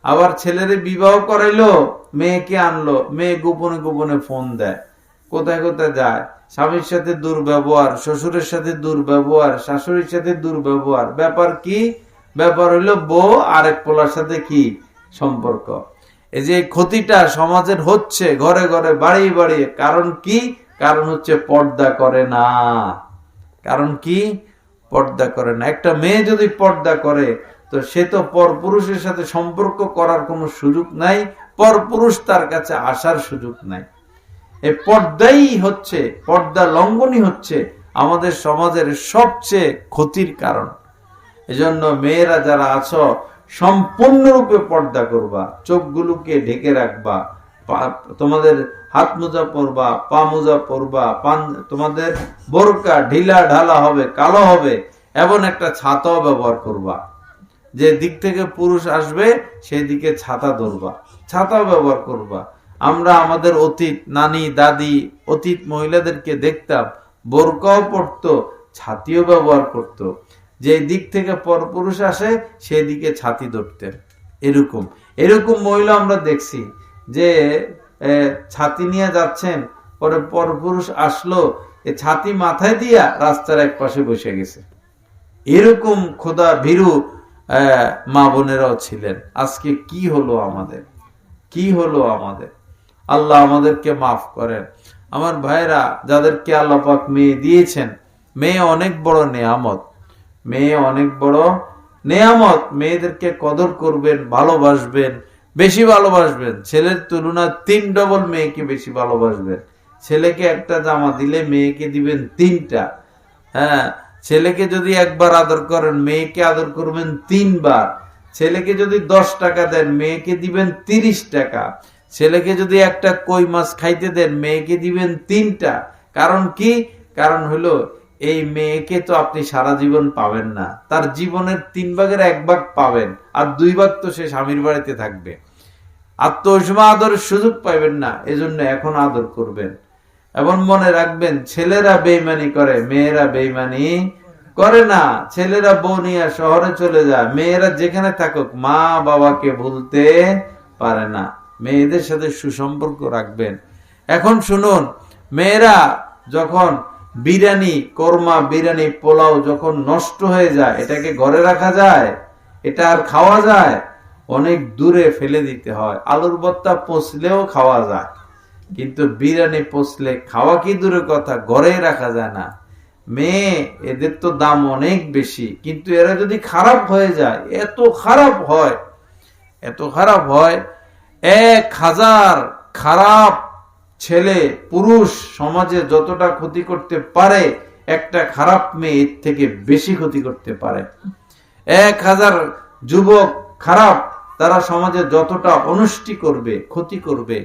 আবার ছেলেরে বিবাহ করাইলো, মেয়েকে আনলো, মেয়ে গোপনে গোপনে ফোন দেয়, কোথায় কোথায় যায়, স্বামীর সাথে দুর্ব্যবহার, শ্বশুরের সাথে দুর্ব্যবহার, শাশুড়ির সাথে দুর্ব্যবহার। ব্যাপার কি? ব্যাপার হইলো বউ আরেক পোলার সাথে কি সম্পর্ক। এই যে ক্ষতিটা সমাজের হচ্ছে ঘরে ঘরে বাড়িয়ে বাড়িয়ে, কারণ কি? কারণ হচ্ছে পর্দা করে না। কারণ কি? পর্দা করে না। একটা মেয়ে যদি পর্দা করে তো সে তো পরপুরুষের সাথে সম্পর্ক করার কোনো সুযোগ নাই, পরপুরুষ তার কাছে আসার সুযোগ নাই। এই পর্দাই হচ্ছে, পর্দা লঙ্ঘনই হচ্ছে আমাদের সমাজের সবচেয়ে ক্ষতির কারণ। এজন্য মেয়েরা যারা আছো সম্পূর্ণরূপে পর্দা করবা, চোখগুলোকে ঢেকে রাখবা, তোমাদের হাত মোজা পরবা, পা মোজা পরবা, তোমাদের বোরকা ঢিলা ঢালা হবে, কালো হবে, এবং একটা ছাতাও ব্যবহার করবা। যে দিক থেকে পুরুষ আসবে সেই দিকে ছাতা ধরবা, ছাতাও ব্যবহার করবা। আমরা আমাদের অতীত নানি দাদি অতীত মহিলাদেরকে দেখতাম বোরকাও পরতো, ছাতিও ব্যবহার করতো। যে দিক থেকে পরপুরুষ আসে সেই দিকে ছাতি ধরতেন। এরকম এরকম মহিলা আমরা দেখছি যে ছাতি নিয়ে যাচ্ছেন, পরে পরপুরুষ আসলো, ছাতি মাথায় দিয়া রাস্তার এক পাশে বসে গেছে। এরকম খোদা ভীরু মা বোনেরাও ছিলেন। আজকে কি হলো আমাদের, কি হলো আমাদের? আল্লাহ আমাদেরকে মাফ করেন। আমার ভাইরা, যাদেরকে আল্লাহ পাক মেয়ে দিয়েছেন, মেয়ে অনেক বড় নেয়ামত, মেয়ে অনেক বড় নেয়ামত। মেয়েদেরকে কদর করবেন, ভালোবাসবেন, বেশি ভালোবাসবেন। ছেলের তুলনায় 3 ডবল মেয়েকে বেশি ভালোবাসবেন। ছেলেকে একটা জামা দিলে মেয়েকে দিবেন 3টা। হ্যাঁ, ছেলেকে যদি একবার আদর করেন মেয়েকে আদর করবেন 3 বার। ছেলেকে যদি 10 টাকা দেন মেয়েকে দিবেন 30 টাকা। ছেলেকে যদি একটা কই মাছ খাইতে দেন মেয়েকে দিবেন 3টা। কারণ কি? কারণ হলো এই মেয়েকে তো আপনি সারা জীবন পাবেন না, তার জীবনের 3 ভাগের 1 ভাগ পাবেন, আর 2 ভাগ তো সে স্বামীর বাড়িতে থাকবে। আর তো ওই সময় আদরের সুযোগ পাইবেন না, এজন্য এখন আদর করবেন। এবং মনে রাখবেন, ছেলেরা বেইমানি করে, মেয়েরা বেইমানি করে না। ছেলেরা বউ নিয়ে শহরে চলে যায়, মেয়েরা যেখানে থাকুক মা বাবাকে ভুলতে পারে না। মেয়েদের সাথে সুসম্পর্ক রাখবেন। এখন শুনুন, মেয়েরা যখন বিরিয়ানি, কোরমা, বিরিয়ানি, পোলাও যখন নষ্ট হয়ে যায়, এটাকে ঘরে রাখা যায়? এটা আর খাওয়া যায়? অনেক দূরে ফেলে দিতে হয়। আলুর ভর্তা পচলেও খাওয়া যায়, কিন্তু বিরিয়ানি পচলে খাওয়া কি দূরের কথা, ঘরে রাখা যায় না। মেয়ে, এদের তো দাম অনেক বেশি, কিন্তু এরা যদি খারাপ হয়ে যায়, এত খারাপ হয়, এত খারাপ হয়। 1000 খারাপ ছেলে পুরুষ সমাজে যতটা ক্ষতি করতে পারে, একটা খারাপ মেয়ে এর থেকে বেশি ক্ষতি করতে পারে। 1000 যুবক খারাপ, তারা সমাজে যতটা অনষ্টি করবে, ক্ষতি করবে,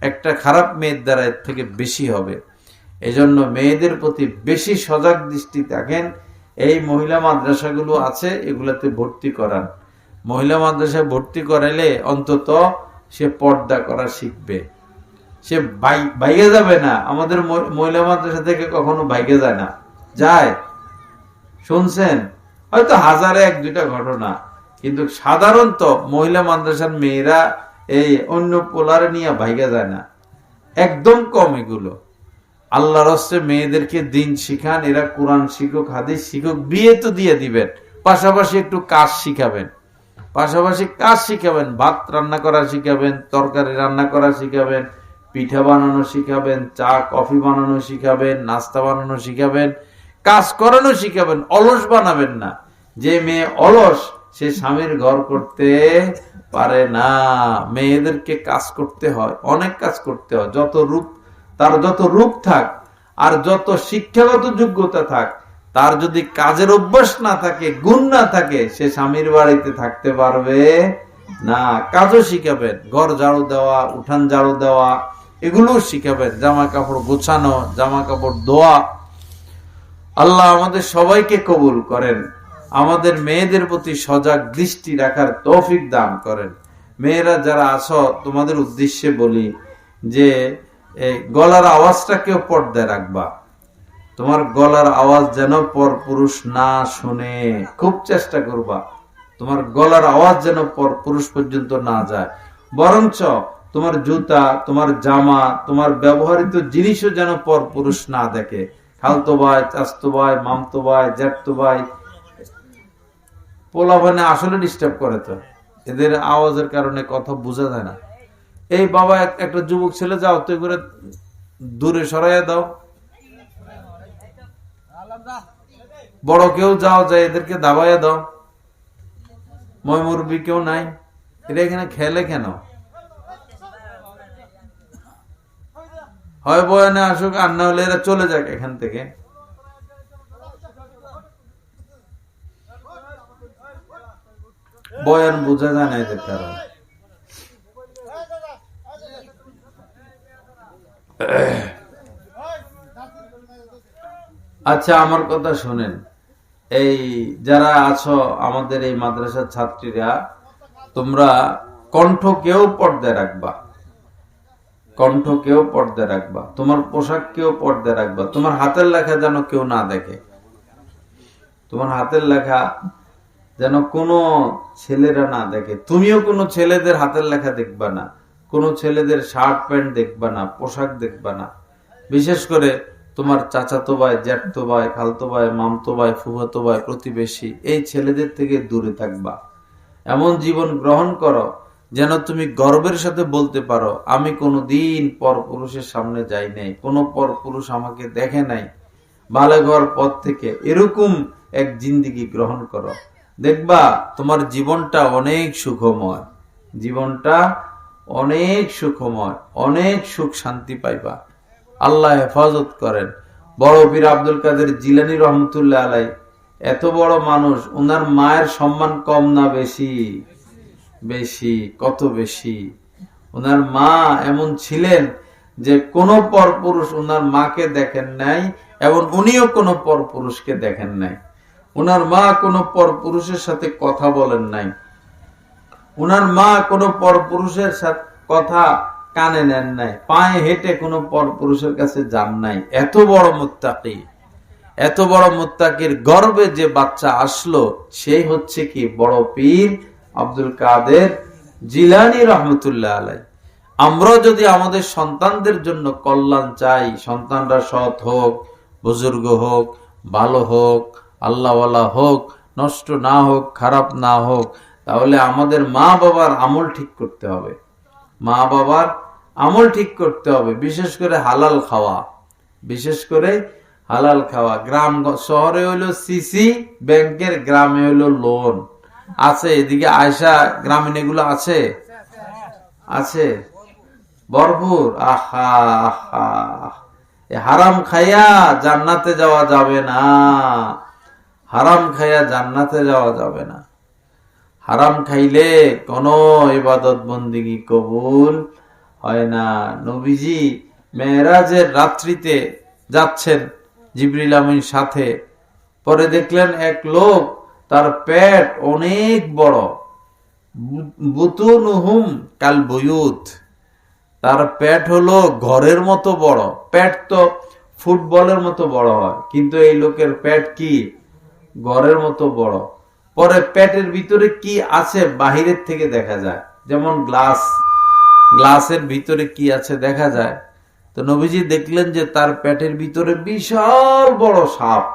একটা খারাপ মেয়ের দ্বারা এর থেকে বেশি হবে। এজন্য মেয়েদের প্রতি বেশি সজাগ দৃষ্টি থাকেন। এই মহিলা মাদ্রাসাগুলো আছে, এগুলাতে ভর্তি করান। মহিলা মাদ্রাসায় ভর্তি করাইলে অন্তত সে পর্দা করা শিখবে, সে বাইরে যাবে না। আমাদের মহিলা মাদ্রাসা থেকে কখনো বাইরে যায় না, যায়? শুনছেন? হয়তো 1000-এ 1-2টা ঘটনা, কিন্তু সাধারণত মহিলা মাদ্রাসার মেয়েরা এই অন্য পোলারে নিয়ে বাইরে যায় না, একদম কম। এগুলো আল্লাহর রাস্তায় মেয়েদেরকে দিন শিখান, এরা কোরআন শিখুক, হাদিস শিখুক, বিয়ে তো দিয়ে দিবেন, পাশাপাশি একটু কাজ শিখাবেন, পাশাপাশি কাজ শিখাবেন, ভাত রান্না করা শিখাবেন, তরকারি রান্না করা শিখাবেন, পিঠা বানানো শিখাবেন, চা কফি বানানো শিখাবেন, নাস্তা বানানো শিখাবেন, কাজ করানো শিখাবেন। অলস বানাবেন না। যে মেয়ে অলস সে স্বামীর ঘর করতে পারে না। মেয়েদেরকে কাজ করতে হয়, অনেক কাজ করতে হয়। যত রূপ, তার যত রূপ থাক আর যত শিক্ষাগত যোগ্যতা থাক, তার যদি কাজের অভ্যাস না থাকে, গুণ না থাকে, সে স্বামীর বাড়িতে থাকতে পারবে না। কাজও শিখাবেন, ঘর ঝাড়ু দেওয়া, উঠান ঝাড়ু দেওয়া, এগুলো শিখাবেন, জামা কাপড় গোছানো, জামা কাপড় ধোয়া। আল্লাহ আমাদের সবাইকে কবুল করেন, আমাদের মেয়েদের প্রতি সজাগ দৃষ্টি রাখার তৌফিক দান করেন। মেয়েরা যারা আছো, তোমাদের উদ্দেশ্যে বলি যে গলার আওয়াজটাকেও পর্দায় রাখবা। তোমার গলার আওয়াজ যেন পর পুরুষ না শুনে, খুব চেষ্টা করবা। তোমার গলার আওয়াজ যেন পর পুরুষ পর্যন্ত না যায়, বরঞ্চ তোমার জুতা, তোমার জামা, তোমার ব্যবহৃত জিনিসও যেন পর পুরুষ না দেখে। খালতো ভাই, চাচতো ভাই, মামতো ভাই, জ্যাঠতো ভাই, পোলাপানে আসলে ডিস্টার্ব করে। তো এদের আওয়াজের কারণে কথা বোঝা যায় না। এই বাবা একটা যুবক ছেলে, যাও তুই করে দূরে সরাইয়া দাও। বড় কেউ যাও, যায় এদেরকে দাবাইয়া দাও। মুরব্বী কেউ নাই, এটা এখানে খেলে কেন? হয় বয়ানে আসুক, আর না হলে এরা চলে যাক এখান থেকে। বয়ান বোঝা যায় না এদের কারণ। আচ্ছা, আমার কথা শোনেন। এই যারা আছো আমাদের এই মাদ্রাসার ছাত্রীরা, তোমরা কণ্ঠকেও পর্দায় রাখবা, কণ্ঠকেও পর্দায় রাখবা, তোমার পোশাককেও পর্দায় রাখবা। তোমার হাতের লেখা যেন কেউ না দেখে, তোমার হাতের লেখা যেন কোনো ছেলেরা না দেখে। তুমিও কোনো ছেলেদের হাতের লেখা দেখবা না, কোনো ছেলেদের শার্ট প্যান্ট দেখবা না, পোশাক দেখবা না। বিশেষ করে তোমার চাচাতো ভাই, জ্যাঠতো ভাই, খালতো ভাই, মামতো ভাই, ফুফাতো ভাই, প্রতিবেশী, এই ছেলেদের থেকে দূরে থাকবা। এমন জীবন গ্রহণ করো যেন তুমি গর্বের সাথে বলতে পারো, আমি কোনোদিন পর পুরুষের সামনে যাই নাই, কোনো পর পুরুষ আমাকে দেখে নাই, বালেগ হওয়ার পর থেকে। এরকম এক জিন্দেগি গ্রহণ করো, দেখবা তোমার জীবনটা অনেক সুখময়, জীবনটা অনেক সুখময়, অনেক সুখ শান্তি পাইবা। আল্লাহ হেফাজত করেন। বড় পীর আব্দুল কাদের জিলানী রহমতুল্লাহ আলাই এত বড় মানুষ, উনার মায়ের সম্মান কম না বেশি? বেশি, কত বেশি। উনার মা এমন ছিলেন যে কোন পর পুরুষ উনার মাকে দেখেন নাই, এবং উনিও কোন পর পুরুষকে দেখেন নাই। উনার মা কোন পর পুরুষের সাথে কথা বলেন নাই, উনার মা কোন পর পুরুষের সাথে কথা কানে নেন নাই, পায়ে হেঁটে কোনো পর পুরুষের কাছে যান নাই। এত বড় মুত্তাকি, এত বড় মুত্তাকির গর্বে যে বাচ্চা আসলো, সেই হচ্ছে কি বড় পীর আব্দুল কাদের জিলানী রহমতুল্লাহ আলাই। আমরা যদি আমাদের সন্তানদের জন্য কল্যাণ চাই, সন্তানরা সৎ হোক, বুজুর্গ হোক, ভালো হোক, আল্লাহওয়ালা হোক, নষ্ট না হোক, খারাপ না হোক, তাহলে আমাদের মা বাবার আমল ঠিক করতে হবে। মা বাবার আমল ঠিক করতে হবে, বিশেষ করে হালাল খাওয়া, বিশেষ করে হালাল খাওয়া। গ্রাম শহরে হইলো সিসি ব্যাংকের, গ্রামে হইলো লোন আছে। এদিকে আয়সা গ্রামীণ এগুলো আছে, আছে ভরপুর। আহা আহা, হারাম খাইয়া জান্নাতে যাওয়া যাবে না, হারাম খাইয়া জান্নাতে যাওয়া যাবে না। হারাম খাইলে কোন ইবাদত বন্দিগি কবুল হয় না। নবীজি মেরাজের রাত্রিতে যাচ্ছেন জিবরিল আমিন সাথে, পরে দেখলেন এক লোক, তার পেট অনেক বড়, বুতুনুহুম কাল বুয়ুত, তার পেট হলো ঘরের মতো বড়। পেট তো ফুটবলের মতো বড় হয়, কিন্তু এই লোকের পেট কি ঘরের মতো বড়। পরে পেটের ভিতরে কি আছে বাহিরের থেকে দেখা যায়, যেমন গ্লাসের ভিতরে কি আছে দেখা যায়। তো নবীজি দেখলেন যে তার পেটের ভিতরে বিশাল বড় সাপ,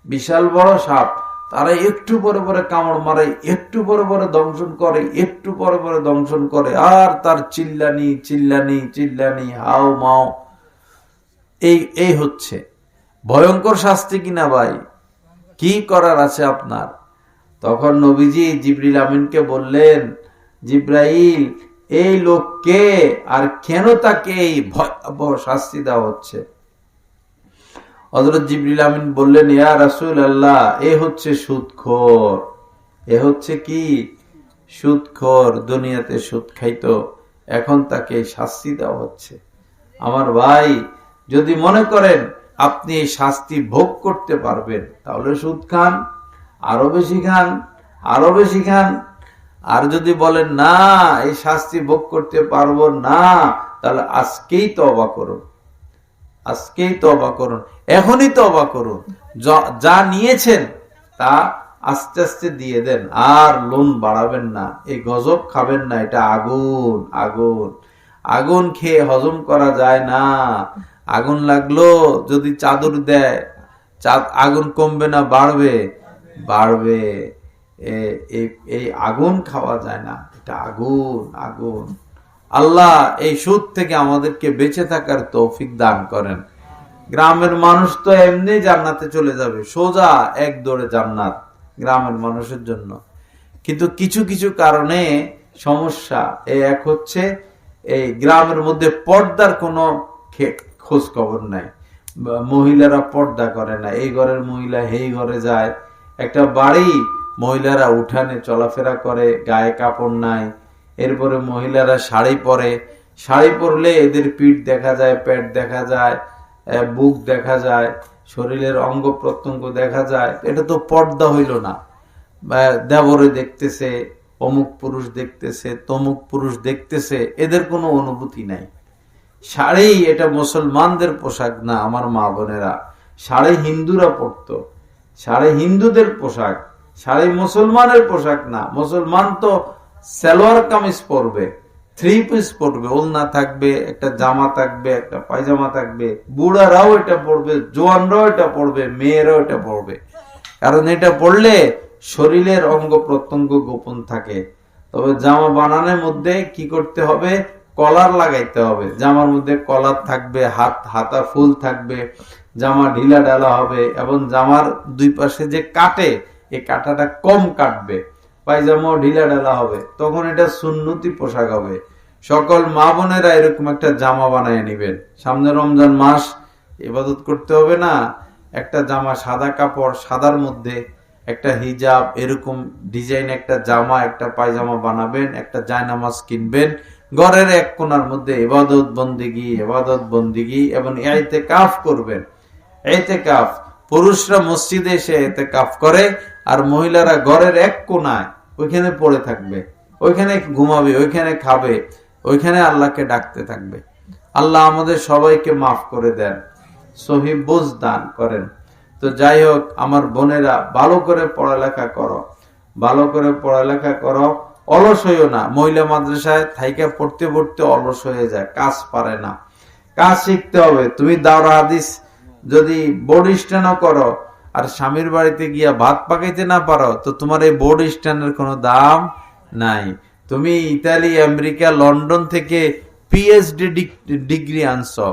বিশাল বড় সাপ। তারা একটু পরে পরে কামড় মারে, একটু পরে পরে দংশন করে, একটু পরে পরে দংশন করে, আর তার চিল্লানি চিল্লানি চিল্লানি, হাও মাও, এই হচ্ছে। ভয়ঙ্কর শাস্তি কিনা ভাই, কি করার আছে আপনার? তখন নবীজি জিবরিল আমিনকে বললেন, জিব্রাইল, এই লোককে আর কেন তাকে এই ভয়াবহ শাস্তি দেওয়া হচ্ছে? হযরত জিবরিল আমিন বললেন, ইয়া রাসূলুল্লাহ, এ হচ্ছে সুদখোর, এ হচ্ছে কি সুদখোর, দুনিয়াতে সুদ খাইতো, এখন তাকে শাস্তি দেওয়া হচ্ছে। আমার ভাই, যদি মনে করেন আপনি এই শাস্তি ভোগ করতে পারবেন, তাহলে সুদ খান, আরো বেশি খান, আরো বেশি খান। আর যদি বলেন না এই শাস্তি ভোগ করতে পারবো না, তাহলে আজকেই তওবা করুন, আজকেই তওবা করুন, এখনই তওবা করুন। যা নিয়েছেন তা আস্তে আস্তে দিয়ে দেন, আর লোন বাড়াবেন না, এই গজব খাবেন না। এটা আগুন, আগুন, আগুন খেয়ে হজম করা যায় না। আগুন লাগলো যদি চাদর দেয়, আগুন কমবে না বাড়বে? বাড়বে। এই আগুন খাওয়া যায় না, এটা আগুন, আগুন। আল্লাহ এই সুদ থেকে আমাদেরকে বেঁচে থাকার তৌফিক দান করেন। গ্রামের মানুষ তো এমনি জান্নাতে চলে যাবে, সোজা এক দৌড়ে জান্নাত গ্রামের মানুষের জন্য। কিন্তু কিছু কিছু কারণে সমস্যা। এক হচ্ছে এই গ্রামের মধ্যে পর্দার কোনো খোঁজ খবর নাই, মহিলারা পর্দা করে না, এই ঘরের মহিলা এই ঘরে যায়। একটা বাড়ি, মহিলারা উঠানে চলাফেরা করে, গায়ে কাপড় নাই। এরপরে মহিলারা শাড়ি পরে, শাড়ি পরলে এদের পিঠ দেখা যায়, পেট দেখা যায়, বুক দেখা যায়, শরীরের অঙ্গ প্রত্যঙ্গ দেখা যায়। এটা তো পর্দা হইল না। দেবরে দেখতেছে, অমুক পুরুষ দেখতেছে, তমুক পুরুষ দেখতেছে, এদের কোনো অনুভূতি নাই। শাড়ি এটা মুসলমানদের পোশাক না আমার মা বোনেরা। শাড়ি হিন্দুরা পরতো, শাড়ি হিন্দুদের পোশাক, শাড়ি মুসলমানের পোশাক না। মুসলমান তো সালোয়ার কামিজ পরবে, থ্রি পিস পরবে, ওড়না থাকবে, একটা জামা থাকবে, একটা পায়জামা থাকবে। বুড়ারাও এটা পরবে, জোয়ানরাও এটা পরবে, মেয়েরাও এটা পরবে। কারণ এটা পরলে শরীরের অঙ্গ প্রত্যঙ্গ গোপন থাকে। তবে জামা বানানোর মধ্যে কি করতে হবে? কলার লাগাইতে হবে। জামার মধ্যে কলার থাকবে, হাতা ফুল থাকবে, জামা ঢিলা ঢালা হবে, এবং জামার দুই পাশে যে কাটে, এই কাটাটা কম কাটবে, পায়জামাও ঢিলা ঢালা হবে। তখন এটা সুন্নতি পোশাক হবে। সকল মা বোনেরা এরকম একটা জামা বানিয়ে নিবেন। সামনে রমজান মাস, ইবাদত করতে হবে না? একটা জামা, সাদা কাপড়, সাদার মধ্যে একটা হিজাব, এরকম ডিজাইন একটা জামা, একটা পায়জামা বানাবেন, একটা জায়নামাজ কিনবেন, ঘরের এক কোণার মধ্যে ইবাদত বন্দিগি এবং ইতিকাফ করবেন। ইতিকাফ, পুরুষরা মসজিদে এসে ইতিকাফ করে, আর মহিলারা ঘরের এক কোণায় ওইখানে পড়ে থাকবে, ওইখানে ঘুমাবে, ওইখানে খাবে, ওইখানে আল্লাহকে ডাকতে থাকবে। আল্লাহ আমাদের সবাইকে মাফ করে দেন, সহি বুঝ দান করেন। তো যাই হোক আমার বোনেরা, ভালো করে পড়ালেখা করো, ভালো করে পড়ালেখা করো, অলস হইও না। মহিলা মাদ্রাসায় থাইকা পড়তে পড়তে অলস হয়ে যায়, কাজ পারে না। কাজ শিখতে হবে। তুমি দাওরা হাদিস যদি বোর্ড স্ট্যান্ডও করো, আর স্বামীর বাড়িতে গিয়া ভাত পাকাইতে না পারো, তো তোমার এই বোর্ড স্ট্যান্ডের কোনো দাম নাই। তুমি ইতালি, আমেরিকা, লন্ডন থেকে পিএইচডি ডিগ্রি আনছো,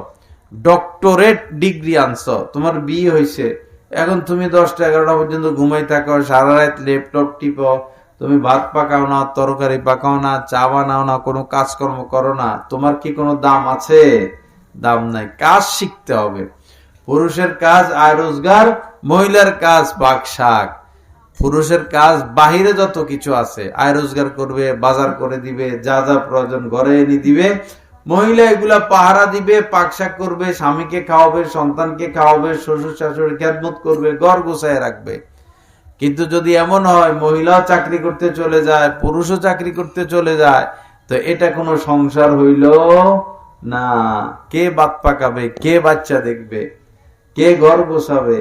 ডক্টরেট ডিগ্রি আনছো, তোমার বিয়ে হয়েছে, এখন তুমি 10টা 11টা পর্যন্ত ঘুমাই থাকো, সারা রাত ল্যাপটপ টিপো, তুমি ভাত পাকাও না, তরকারি পাকাও না, চা বানাও না, কোনো কাজকর্ম করো না, তোমার কি কোনো দাম আছে? দাম নাই। কাজ শিখতে হবে। পুরুষের কাজ আয় রোজগার, মহিলার কাজ পাক শাক। পুরুষের কাজ বাহিরে যত কিছু আছে, আয় রোজগার করবে, বাজার করে দিবে, যা যা প্রয়োজন ঘরে এনে দিবে। মহিলা এগুলা পাহারা দিবে, পাক শাক করবে, স্বামীকে খাওয়াবে, সন্তানকে খাওয়াবে, শ্বশুর শাশুড়ি খেদমত করবে, ঘর গোছায় রাখবে। কিন্তু যদি এমন হয় মহিলাও চাকরি করতে চলে যায়, পুরুষও চাকরি করতে চলে যায়, তো এটা কোনো সংসার হইল না। কে ভাত পাকাবে, কে বাচ্চা দেখবে, কে ঘর গোছাবে?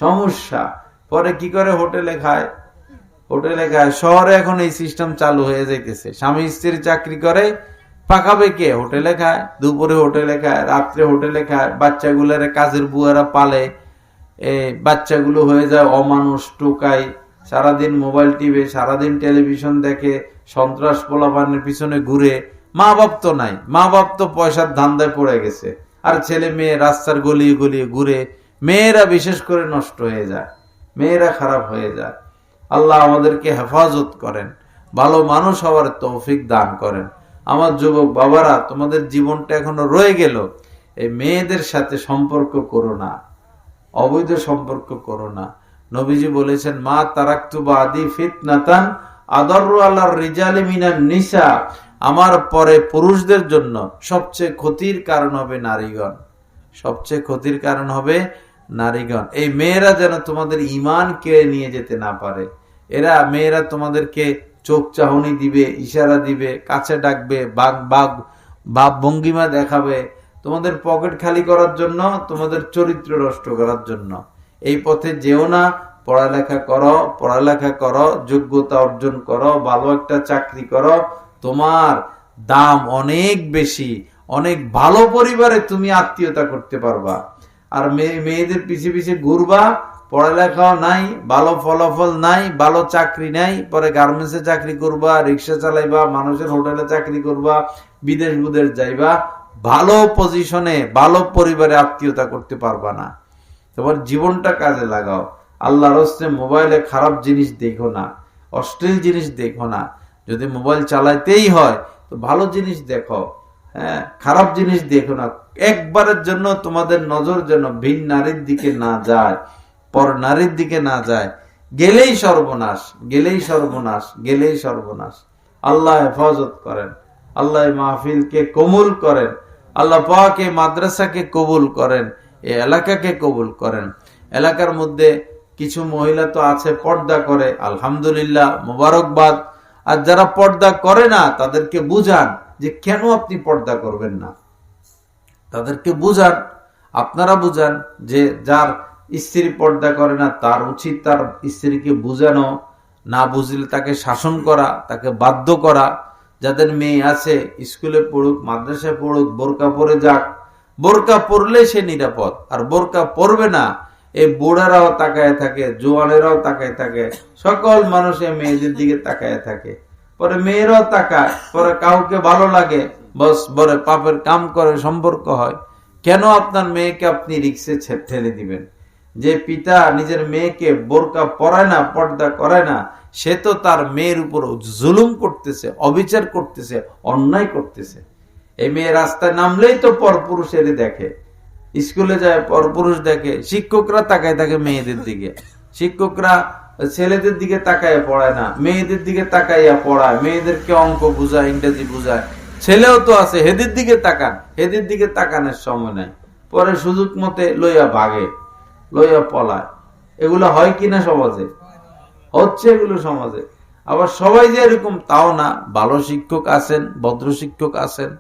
সমস্যা। পরে কি করে? হোটেলে খায়, হোটেলে খায়। শহরে এখন এই সিস্টেম চালু হয়ে যাইতেছে। স্বামী স্ত্রী চাকরি করে, পাকাবে কে? হোটেলে খায়, দুপুরে হোটেলে খায়, রাত্রে হোটেলে খায়। বাচ্চাগুলোর কাজের বুয়ারা পালে, বাচ্চাগুলো হয়ে যায় অমানুষ, টোকাই, সারাদিন মোবাইল টিপে, সারাদিন টেলিভিশন দেখে, সন্ত্রাস পোলাপানের পিছনে ঘুরে। মা বাপ তো নাই, মা বাপ তো পয়সার ধান্দায় পড়ে গেছে, আর ছেলে মেয়ে রাস্তার গলিয়ে গলিয়ে ঘুরে। মেয়েরা বিশেষ করে নষ্ট হয়ে যায়, মেয়েরা খারাপ হয়ে যায়। আল্লাহ আমাদেরকে হেফাজত করেন, ভালো মানুষ হওয়ার তৌফিক দান করেন। আমার যুবক বাবারা, তোমাদের জীবনটা এখনো রয়ে গেল, এই মেয়েদের সাথে সম্পর্ক করো না, অবৈধ সম্পর্ক করো না। নবীজি বলেছেন, মা তারাকতু বাদি ফিতনাতান আদাররু আলার রিজালি মিনান নিসা, আমার পরে পুরুষদের জন্য সবচেয়ে ক্ষতির কারণ হবে নারীগণ, সবচেয়ে ক্ষতির কারণ হবে নারীগণ। এই মেয়েরা যেন তোমাদের ঈমান কেড়ে নিয়ে যেতে না পারে। এরা মেয়েরা তোমাদেরকে চোখ চাহনি দিবে, ইশারা দিবে, কাছে ডাকবে, ভাব ভঙ্গিমা দেখাবে, তোমাদের পকেট খালি করার জন্য, তোমাদের চরিত্র নষ্ট করার জন্য। এই পথে যেও না। পড়ালেখা করো, যোগ্যতা অর্জন করো, ভালো একটা চাকরি করো, তোমার দাম অনেক বেশি, অনেক ভালো পরিবারে তুমি আত্মীয়তা করতে পারবা। আর মেয়েদের পিছে পিছে ঘুরবা, পড়ালেখাও নাই, ভালো ফলাফল নাই, ভালো চাকরি নাই, পরে গার্মেন্টসে চাকরি করবা, রিক্সা চালাইবা, মানুষের হোটেলে চাকরি করবা, বিদেশ যাইবা, ভালো পজিশনে ভালো পরিবারে আত্মীয়তা করতে পারবা না। তোমার জীবনটা কাজে লাগাও। আল্লাহর হস্তে মোবাইলে খারাপ জিনিস দেখো না, অশ্লীল জিনিস দেখো না। যদি মোবাইল চালাইতেই হয় তো ভালো জিনিস দেখো, হ্যাঁ, খারাপ জিনিস দেখো না। একবারের জন্য তোমাদের নজর যেন ভিন নারীর দিকে না যায়, পর নারীর দিকে না যায়। গেলেই সর্বনাশ, গেলেই সর্বনাশ, গেলেই সর্বনাশ। আল্লাহ হেফাজত করেন, আল্লাহ মাহফিলকে কবুল করেন, আল্লাহ পাক এই মাদ্রাসাকে কবুল করেন, এই এলাকাকে কবুল করেন। এলাকার মধ্যে কিছু মহিলা তো আছে পর্দা করে, আলহামদুলিল্লাহ, মোবারকবাদ। আর যারা পর্দা করে না তাদেরকে বুঝান যে কেন আপনি পর্দা করবেন না, তাদেরকে বুঝান, আপনারা বুঝান যে যার স্ত্রী পর্দা করে না তার উচিত তার স্ত্রীকে বুঝানো, না বুঝলে তাকে শাসন করা, তাকে বাধ্য করা। যাদের মেয়ে আছে স্কুলে পড়ুক, মাদ্রাসায় পড়ুক, বোরকা পরে যাক। বোরকা পরলে সে নিরাপদ, আর বোরকা পরবে না এই বুড়ারাও তাকায় থাকে, জোয়ানেরাও তাকায় থাকে, সকল মানুষ মেয়েদের দিকে তাকায় থাকে। পরে মেয়েরাও তাকায়, পরে কাউকে ভালো লাগে, বস বলে পাপের কাম করে, সম্পর্ক হয়। কেন আপনার মেয়েকে আপনি রিক্সে ঠেলে দিবেন? যে পিতা নিজের মেয়েকে বোরকা পরায় না, পর্দা করে না, সে তো তার মেয়ের উপর জুলুম করতেছে, অবিচার করতেছে, অন্যায় করতেছে। এই মেয়ে রাস্তায় নামলেই তো পরপুরুষের দেখে, স্কুলে যায় পরপুরুষ দেখে, শিক্ষকরা তাকায় থাকে মেয়েদের দিকে, শিক্ষকরা ছেলেদের দিকে তাকায় পড়ায় না, মেয়েদের দিকে তাকাইয়া পড়ায়, মেয়েদেরকে অঙ্ক বুঝায়, ইংরেজি বুঝায়। ছেলেও তো আছে, হেদের দিকে তাকান, হেদের দিকে তাকানোর সময় নাই, পরে সুযোগ মতে লইয়া ভাগে, লইয়া পলায়। এগুলো হয় কিনা সমাজে? হচ্ছে এগুলো সমাজে। আবার সবাই যে এরকম তাও না, ভালো শিক্ষক আছেন, ভদ্র শিক্ষক আছেন।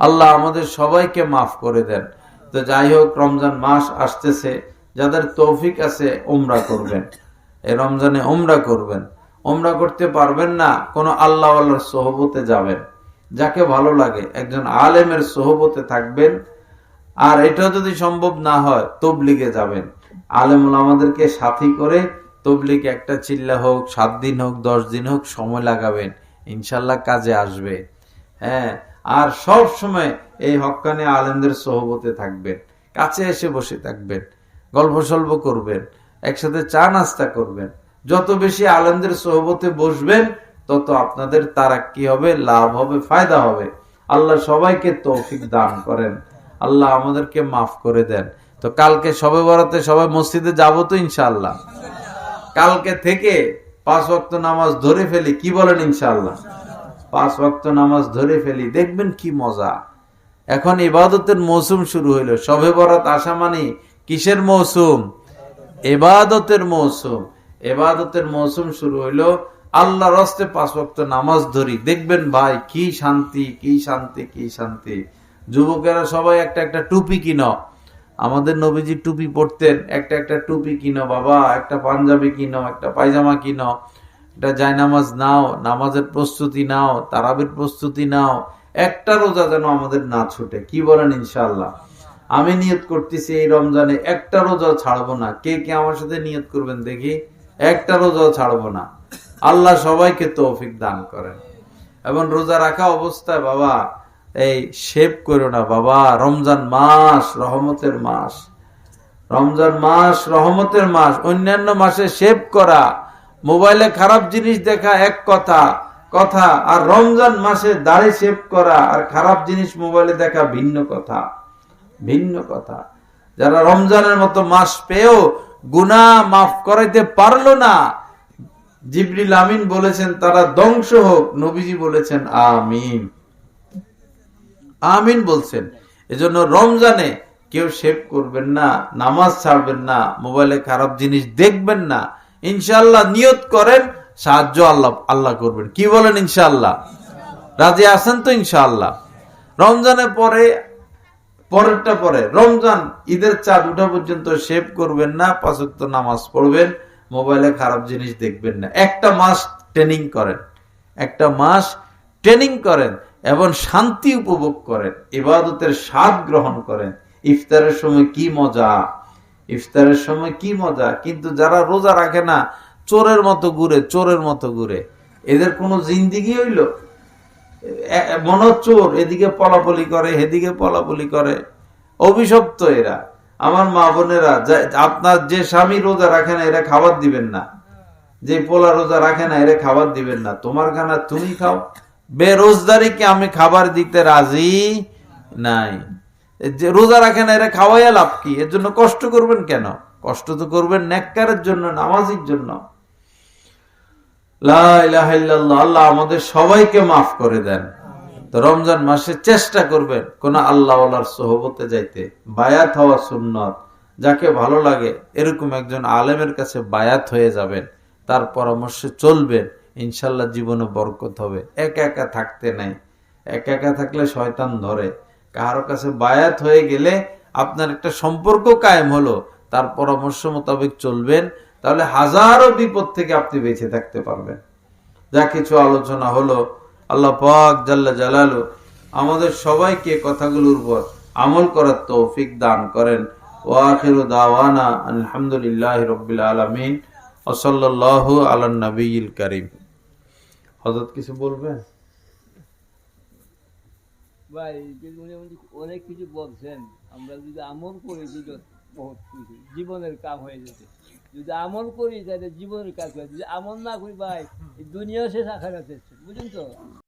আল্লাহ আমাদের সবাইকে মাফ করে দেন। তো যাই হোক, রমজান মাস আসতেছে, যাদের তৌফিক আছে উমরা করবেন, এই রমজানে উমরা করবেন। উমরা করতে পারবেন না, কোন আল্লাহ আল্লাহর সোহবতে যাবেন, যাকে ভালো লাগে একজন আলেমের সোহবতে থাকবেন। আর এটা যদি সম্ভব না হয় তবলিগে যাবেন, আলেমুল আমাদেরকে সাথী করে তবলিগে একটা চিল্লা হোক, 7 দিন হোক, 10 দিন হোক সময় লাগাবেন, ইনশাল্লাহ কাজে আসবে। হ্যাঁ, আর সব সময় এই হক্কানি আলেমদের সোহবতে থাকবেন, কাছে এসে বসে থাকবেন, গল্প সল্প করবেন, একসাথে চা নাস্তা করবেন। যত বেশি আলেমদের সোহবতে বসবেন তত আপনাদের তারাক্কি হবে, লাভ হবে, ফায়দা হবে। আল্লাহ সবাইকে তৌফিক দান করেন, আল্লাহ আমাদেরকে মাফ করে দেন। তো কালকে শবে বরাতে সবাই মসজিদে যাবো তো ইনশাআল্লাহ। কালকে থেকে 5 ওয়াক্ত নামাজ ধরে ফেলি, কি বলেন? ইনশাআল্লাহ 5 ওয়াক্ত নামাজ ধরে ফেলি, দেখবেন কি মজা। এখন ইবাদতের মৌসুম শুরু হইলো। শবে বরাত আসা মানে কিসের মৌসুম? ইবাদতের মৌসুম। ইবাদতের মৌসুম শুরু হইলো। আল্লাহর রাস্তে 5 ওয়াক্ত নামাজ ধরি, দেখবেন ভাই কি শান্তি, কি শান্তি, কি শান্তি। যুবকেরা সবাই একটা একটা টুপি কিনো, আমাদের নবীজি টুপি পরতেন, একটা একটা টুপি কিনো বাবা, একটা পাঞ্জাবি কিনো, একটা পায়জামা কিনো, একটা জায়নামাজ নাও, নামাজের প্রস্তুতি নাও, তারাবির প্রস্তুতি নাও। একটা রোজা যেন আমাদের না ছুটে, কি বলেন? ইনশাআল্লাহ আমি নিয়ত করতেছি এই রমজানে একটা রোজা ছাড়বো না। কে কে আমার সাথে নিয়ত করবেন দেখি? একটা রোজা ছাড়বো না। আল্লাহ সবাইকে তৌফিক দান করেন। এবং রোজা রাখা অবস্থায় বাবা এই শেভ করো না বাবা। রমজান মাস রহমতের মাস, রমজান মাস রহমতের মাস। অন্যান্য মাসে শেভ করা, মোবাইলে খারাপ জিনিস দেখা এক কথা, আর রমজান মাসে দাড়ি শেভ করা আর খারাপ জিনিস মোবাইলে দেখা ভিন্ন কথা, ভিন্ন কথা। যারা রমজানের মতো মাস পেয়েও গুনাহ মাফ করাইতে পারলো না, জিবরিল আমিন বলেছেন তারা ধ্বংস হোক। নবীজি বলেছেন আমিন, আমিন বলছেন। এজন্য রমজানে কেউ শেভ করবেন না, নামাজ ছাড়বেন না, মোবাইলে খারাপ জিনিস দেখবেন না। ইনশাআল্লাহ নিয়ত করেন, সাহায্য আল্লাহ করবেন। কি বলেন? ইনশাআল্লাহ রাজি আছেন তো? ইনশাআল্লাহ রমজানের পরেরটা পরে রমজান ঈদের চাঁদ উঠা পর্যন্ত শেভ করবেন না, 5 ওয়াক্ত নামাজ পড়বেন, মোবাইলে খারাপ জিনিস দেখবেন না। একটা মাস ট্রেনিং করেন, একটা মাস ট্রেনিং করেন এবং শান্তি উপভোগ করেন, ইবাদতের স্বাদ গ্রহণ করেন। ইফতারের সময় কি মজা, ইফতারের সময় কি মজা। কিন্তু যারা রোজা রাখে না, চোরের মতো ঘুরে, চোরের মতো ঘুরে। এদের কোনো জিন্দিগি হইল? মনে চোর, এদিকে পলাপলি করে, এদিকে পলাপলি করে। অভিশপ্ত এরা। আমার মা বোনেরা, আপনার যে স্বামী রোজা রাখে না এরা খাবার দিবেন না, যে পোলা রোজা রাখে না এরা খাবার দিবেন না। তোমার খানা তুমি খাও। বেরোজগারিকে আমি খাবার দিতে রাজি নাই। যে রোজা রাখে না এরা খাওয়াইয়া লাভ কি? এর জন্য কষ্ট করবেন কেন? কষ্ট তো করবেন নেককারের জন্য, নামাজির জন্য। লা ইলাহা ইল্লাল্লাহ। আল্লাহ আমাদের সবাইকে মাফ করে দেন। তো রমজান মাসে চেষ্টা করবেন কোন আল্লাহ ওয়ালার সোহবতে যাইতে। বায়াত হওয়া সুন্নত। যাকে ভালো লাগে এরকম একজন আলেমের কাছে বায়াত হয়ে যাবেন, তার পরামর্শে চলবেন, ইনশাল্লাহ জীবনে বরকত হবে। একা একা থাকতে নাই। একা একা থাকলে শয়তান ধরে। কারো কাছে বায়াত হয়ে গেলে আপনার একটা সম্পর্ক কায়েম হলো, তার পরামর্শ মোতাবেক চলবেন, তাহলে হাজারো বিপদ থেকে আপনি বেঁচে থাকতে পারবেন। যা কিছু আলোচনা হলো, আল্লাহ পাক জাল্লা জালালু আমাদের সবাইকে কথাগুলোর উপর আমল করার তৌফিক দান করেন। ওয়া আখিরু দাওয়ানা আলহামদুলিল্লাহি রাব্বিল আলামিন ওয়া সাল্লাল্লাহু আলান নবিয়িল কারীম। হযরত কিছু বলবেন? ভাই অনেক কিছু বলছেন, আমরা যদি আমল করি বহুত কিছু জীবনের কাম হয়ে যেতে। যদি আমল করি তাহলে জীবনের কাজ হয়, যদি আমল না করি ভাই এই দুনিয়া শেষ আখারাত শেষ, বুঝলেন তো।